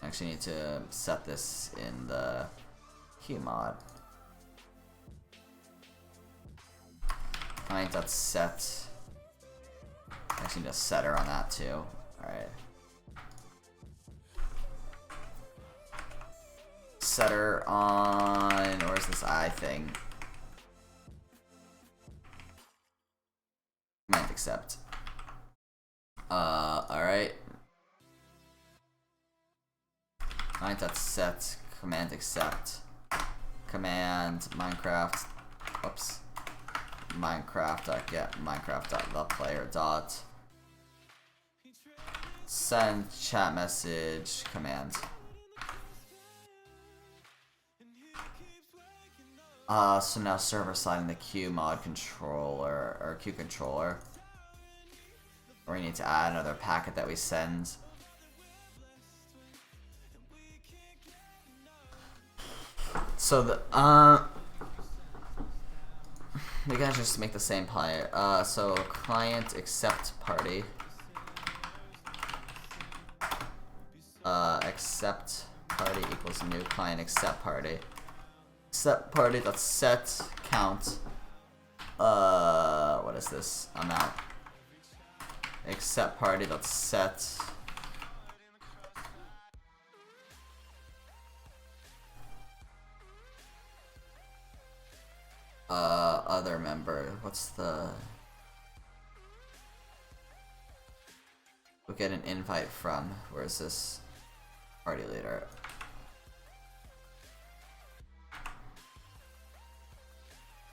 Actually need to set this in the qmod. Client.set. Actually need a setter on that too. Alright. Setter on, where's this I thing? Command accept. Alright. Client.set command accept. Command Minecraft. Whoops. Minecraft.get Minecraft.thePlayer dot send chat message command. So now server side in the qmod controller, or Q controller. Or we need to add another packet that we send. So the we gotta just make the same player. So client accept party. Accept party equals new client accept party. Accept party dot set count. What is this amount? Accept party dot set. Other member. What's the? We'll get an invite from. Where's this? Party leader.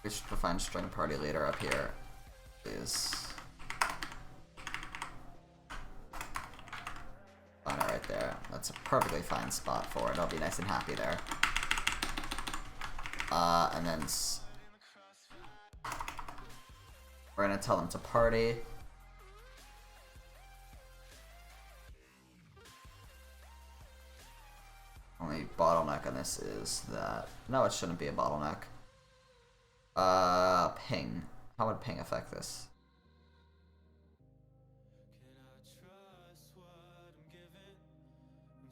We should define string party leader up here, please. Find it right there. That's a perfectly fine spot for it. I'll be nice and happy there. And then we're gonna tell them to party. Only bottleneck on this is that no, it shouldn't be a bottleneck. Ping. How would ping affect this?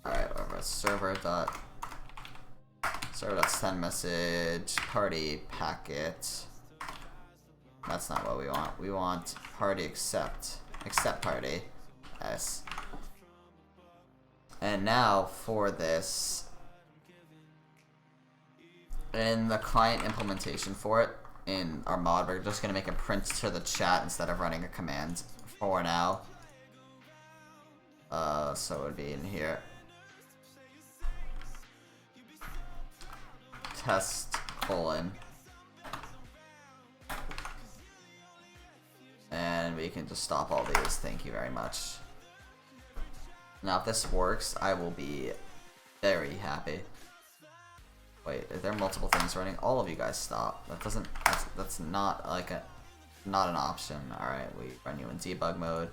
Alright, whatever. Server dot send message party packet. That's not what we want. We want party accept party. S. And now for this, in the client implementation for it, in our mod, we're just going to make it print to the chat instead of running a command for now. So it would be in here. Test : and we can just stop all these. Thank you very much. Now if this works, I will be very happy. Wait, are there multiple things running? All of you guys stop. That doesn't, that's not like not an option. Alright, we run you in debug mode.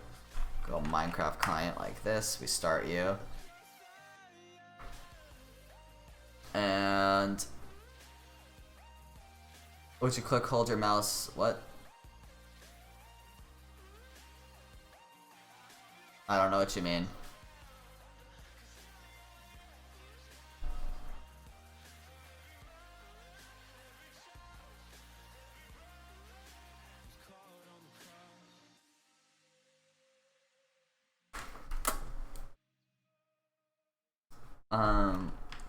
Go Minecraft client like this. We start you. And would you click hold your mouse? What? I don't know what you mean.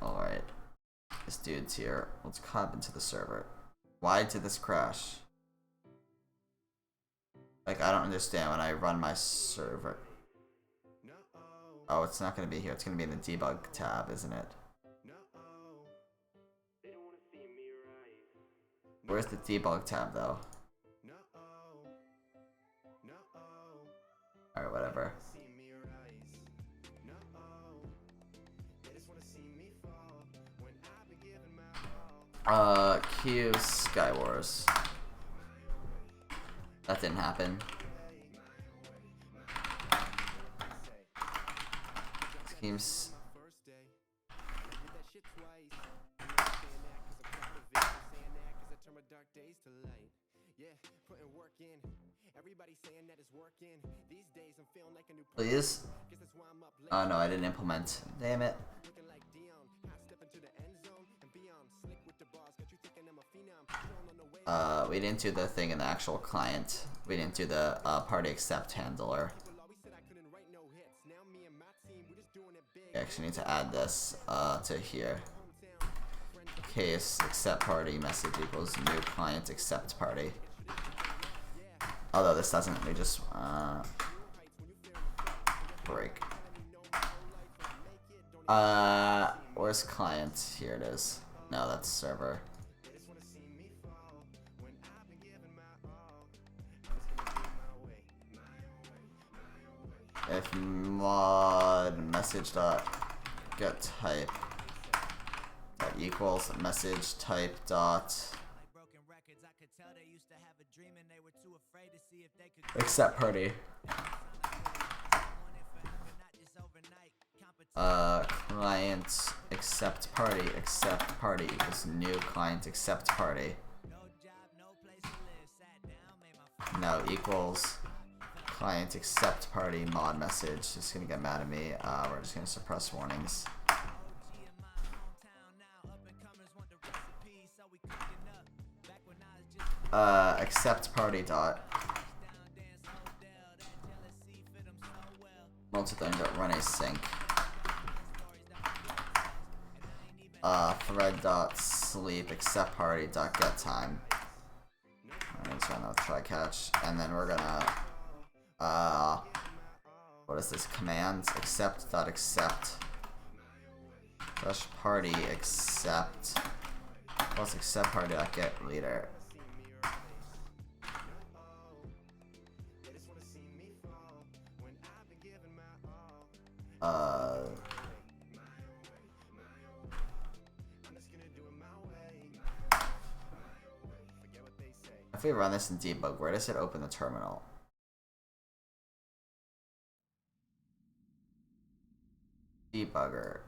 Alright. This dude's here. Let's hop into the server. Why did this crash? Like, I don't understand when I run my server. Oh, it's not gonna be here. It's gonna be in the debug tab, isn't it? Where's the debug tab, though? Alright, whatever. Q Skywars. That didn't happen. Schemes. Please? Oh no, I didn't implement. Damn it. We didn't do the thing in the actual client. We didn't do the party accept handler. We actually need to add this to here. Case accept party message equals new client accept party. Although this doesn't, we just break. Where's client? Here it is. No, that's server. If mod message dot get type that equals message type dot accept party. client accept party equals new client accept party. No equals client accept party mod message. It's gonna get mad at me. We're just gonna suppress warnings. Accept party dot multi-thing dot run async. Thread dot sleep accept party dot get time. Let's run that with try catch, and then we're gonna what is this command? Accept dot accept dash party accept plus accept party dot get leader. If we run this in debug, where does it open the terminal? Debugger.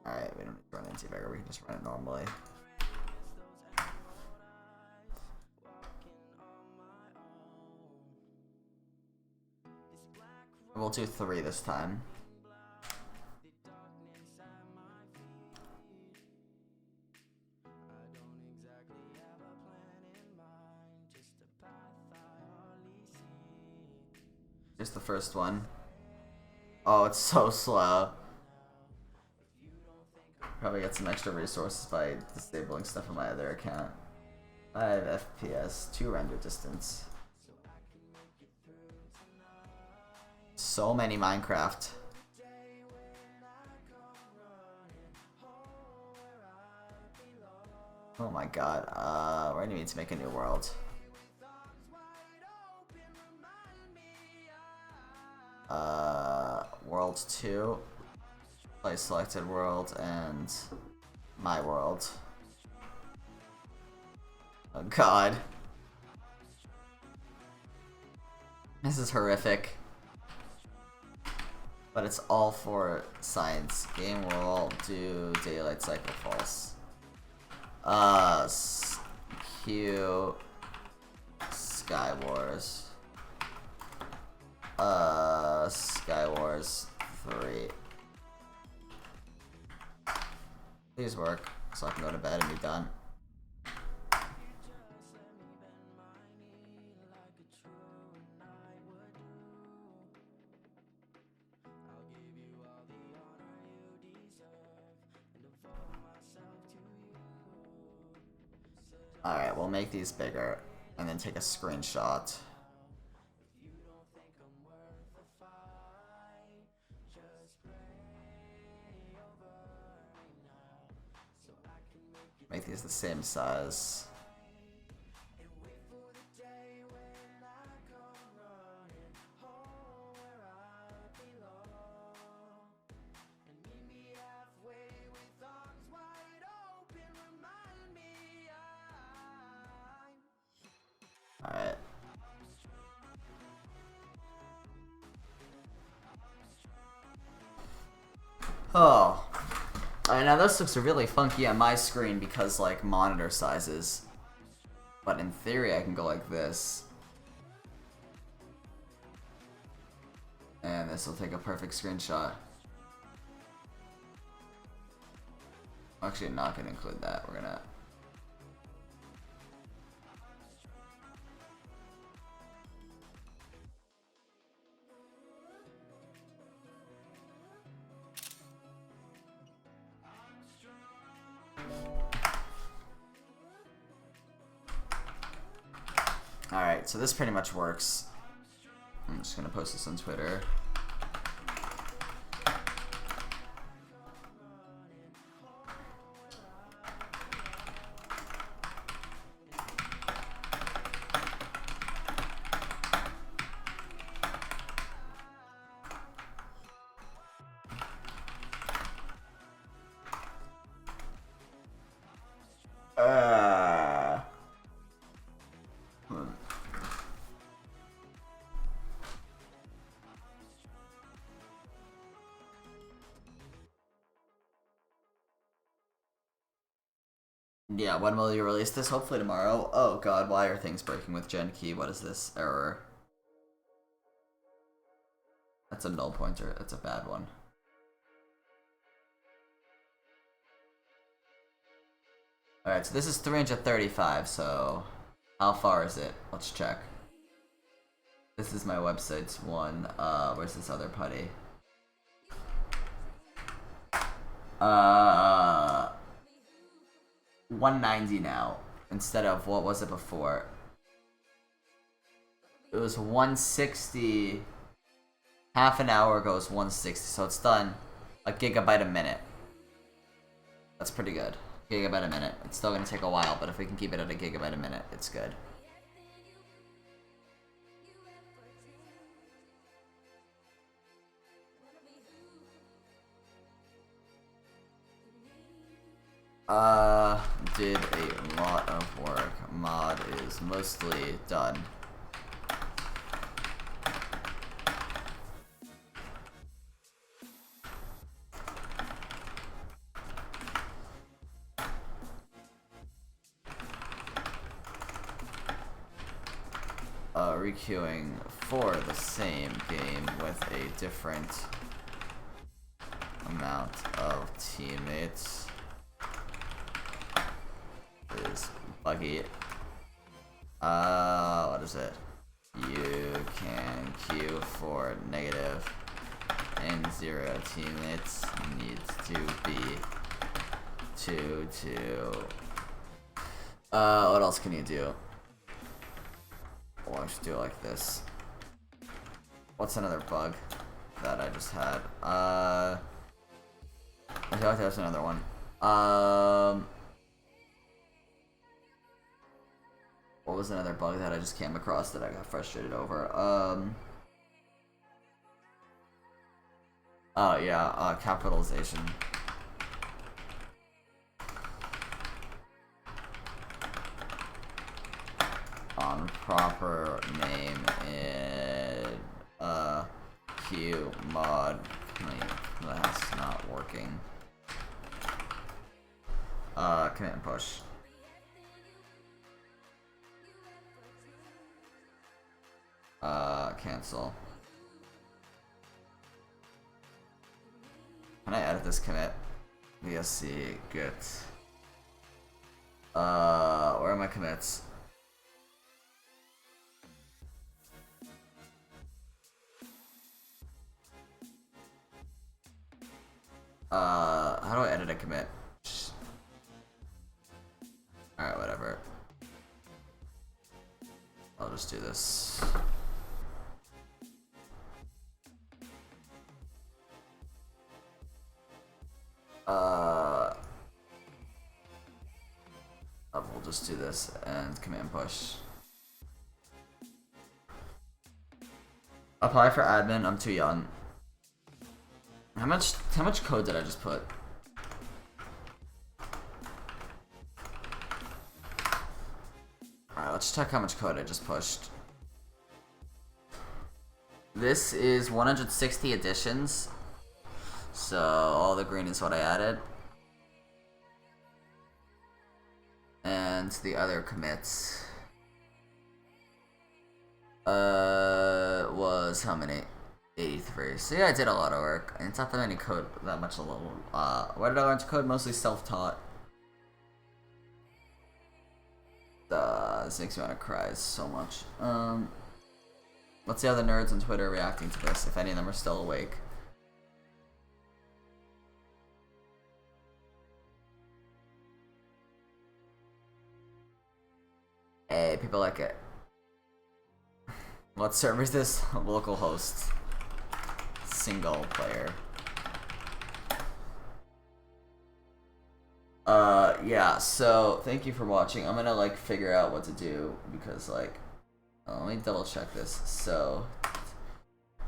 Alright, we don't need to run it in debugger, we can just run it normally. We'll do 3 this time. Here's the first one. Oh, it's so slow. Probably get some extra resources by disabling stuff on my other account. 5 FPS, 2 render distance. So many Minecraft. Oh my god, we're gonna need to make a new world. World 2. Play selected world and my world. Oh god. This is horrific. But it's all for science. Game will do daylight cycle false. Q Sky Wars. Sky Wars 3. Please work so I can go to bed and be done. Alright, we'll make these bigger and then take a screenshot. Make these the same size. Alright. Oh. Alright, now this looks really funky on my screen because, like, monitor sizes. But in theory, I can go like this. And this will take a perfect screenshot. I'm actually not going to include that. We're going to... Alright, so this pretty much works. I'm just gonna post this on Twitter. Yeah, when will you release this? Hopefully tomorrow. Oh god, why are things breaking with Gen Key? What is this error? That's a null pointer. That's a bad one. Alright, so this is 335, so how far is it? Let's check. This is my website's one. Where's this other putty? 190 now, instead of, what was it before? It was 160. Half an hour ago is 160, so it's done a gigabyte a minute. That's pretty good. Gigabyte a minute. It's still gonna take a while, but if we can keep it at a gigabyte a minute, it's good. Did a lot of work. Mod is mostly done. Requeuing for the same game with a different amount of teammates is buggy. What is it? You can queue for negative and 0 teammates needs to be 2. What else can you do? Well, I should do it like this. What's another bug that I just had? I feel like there's another one. What was another bug that I just came across that I got frustrated over? Oh yeah, capitalization. On proper name in Q mod. That's not working. Commit and push. Cancel. Can I edit this commit? VSC, good. Where are my commits? How do I edit a commit? Alright, whatever. I'll just do this. We'll just do this and command push. Apply for admin, I'm too young. How much code did I just put? Alright, let's check how much code I just pushed. This is 160 additions. So all the green is what I added. And the other commits was how many? 83. So yeah, I did a lot of work. And it's not that many code, that much alone. Where did I learn to code? Mostly self-taught. This makes me want to cry so much. Let's see how the nerds on Twitter are reacting to this, if any of them are still awake. Hey, people like it. What server is this? Localhost. Single player. Yeah, so thank you for watching. I'm gonna like figure out what to do because like let me double check this. So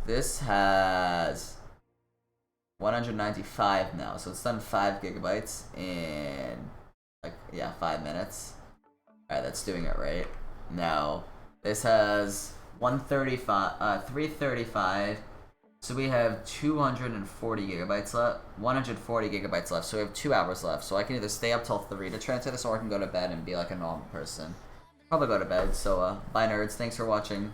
this has 195 now, so it's done 5 gigabytes in like 5 minutes. Alright, that's doing it right. Now this has 335 So we have 240 gigabytes left, 140 gigabytes left, so we have 2 hours left. So I can either stay up till 3 to transfer this, or I can go to bed and be like a normal person. Probably go to bed, so bye nerds, thanks for watching.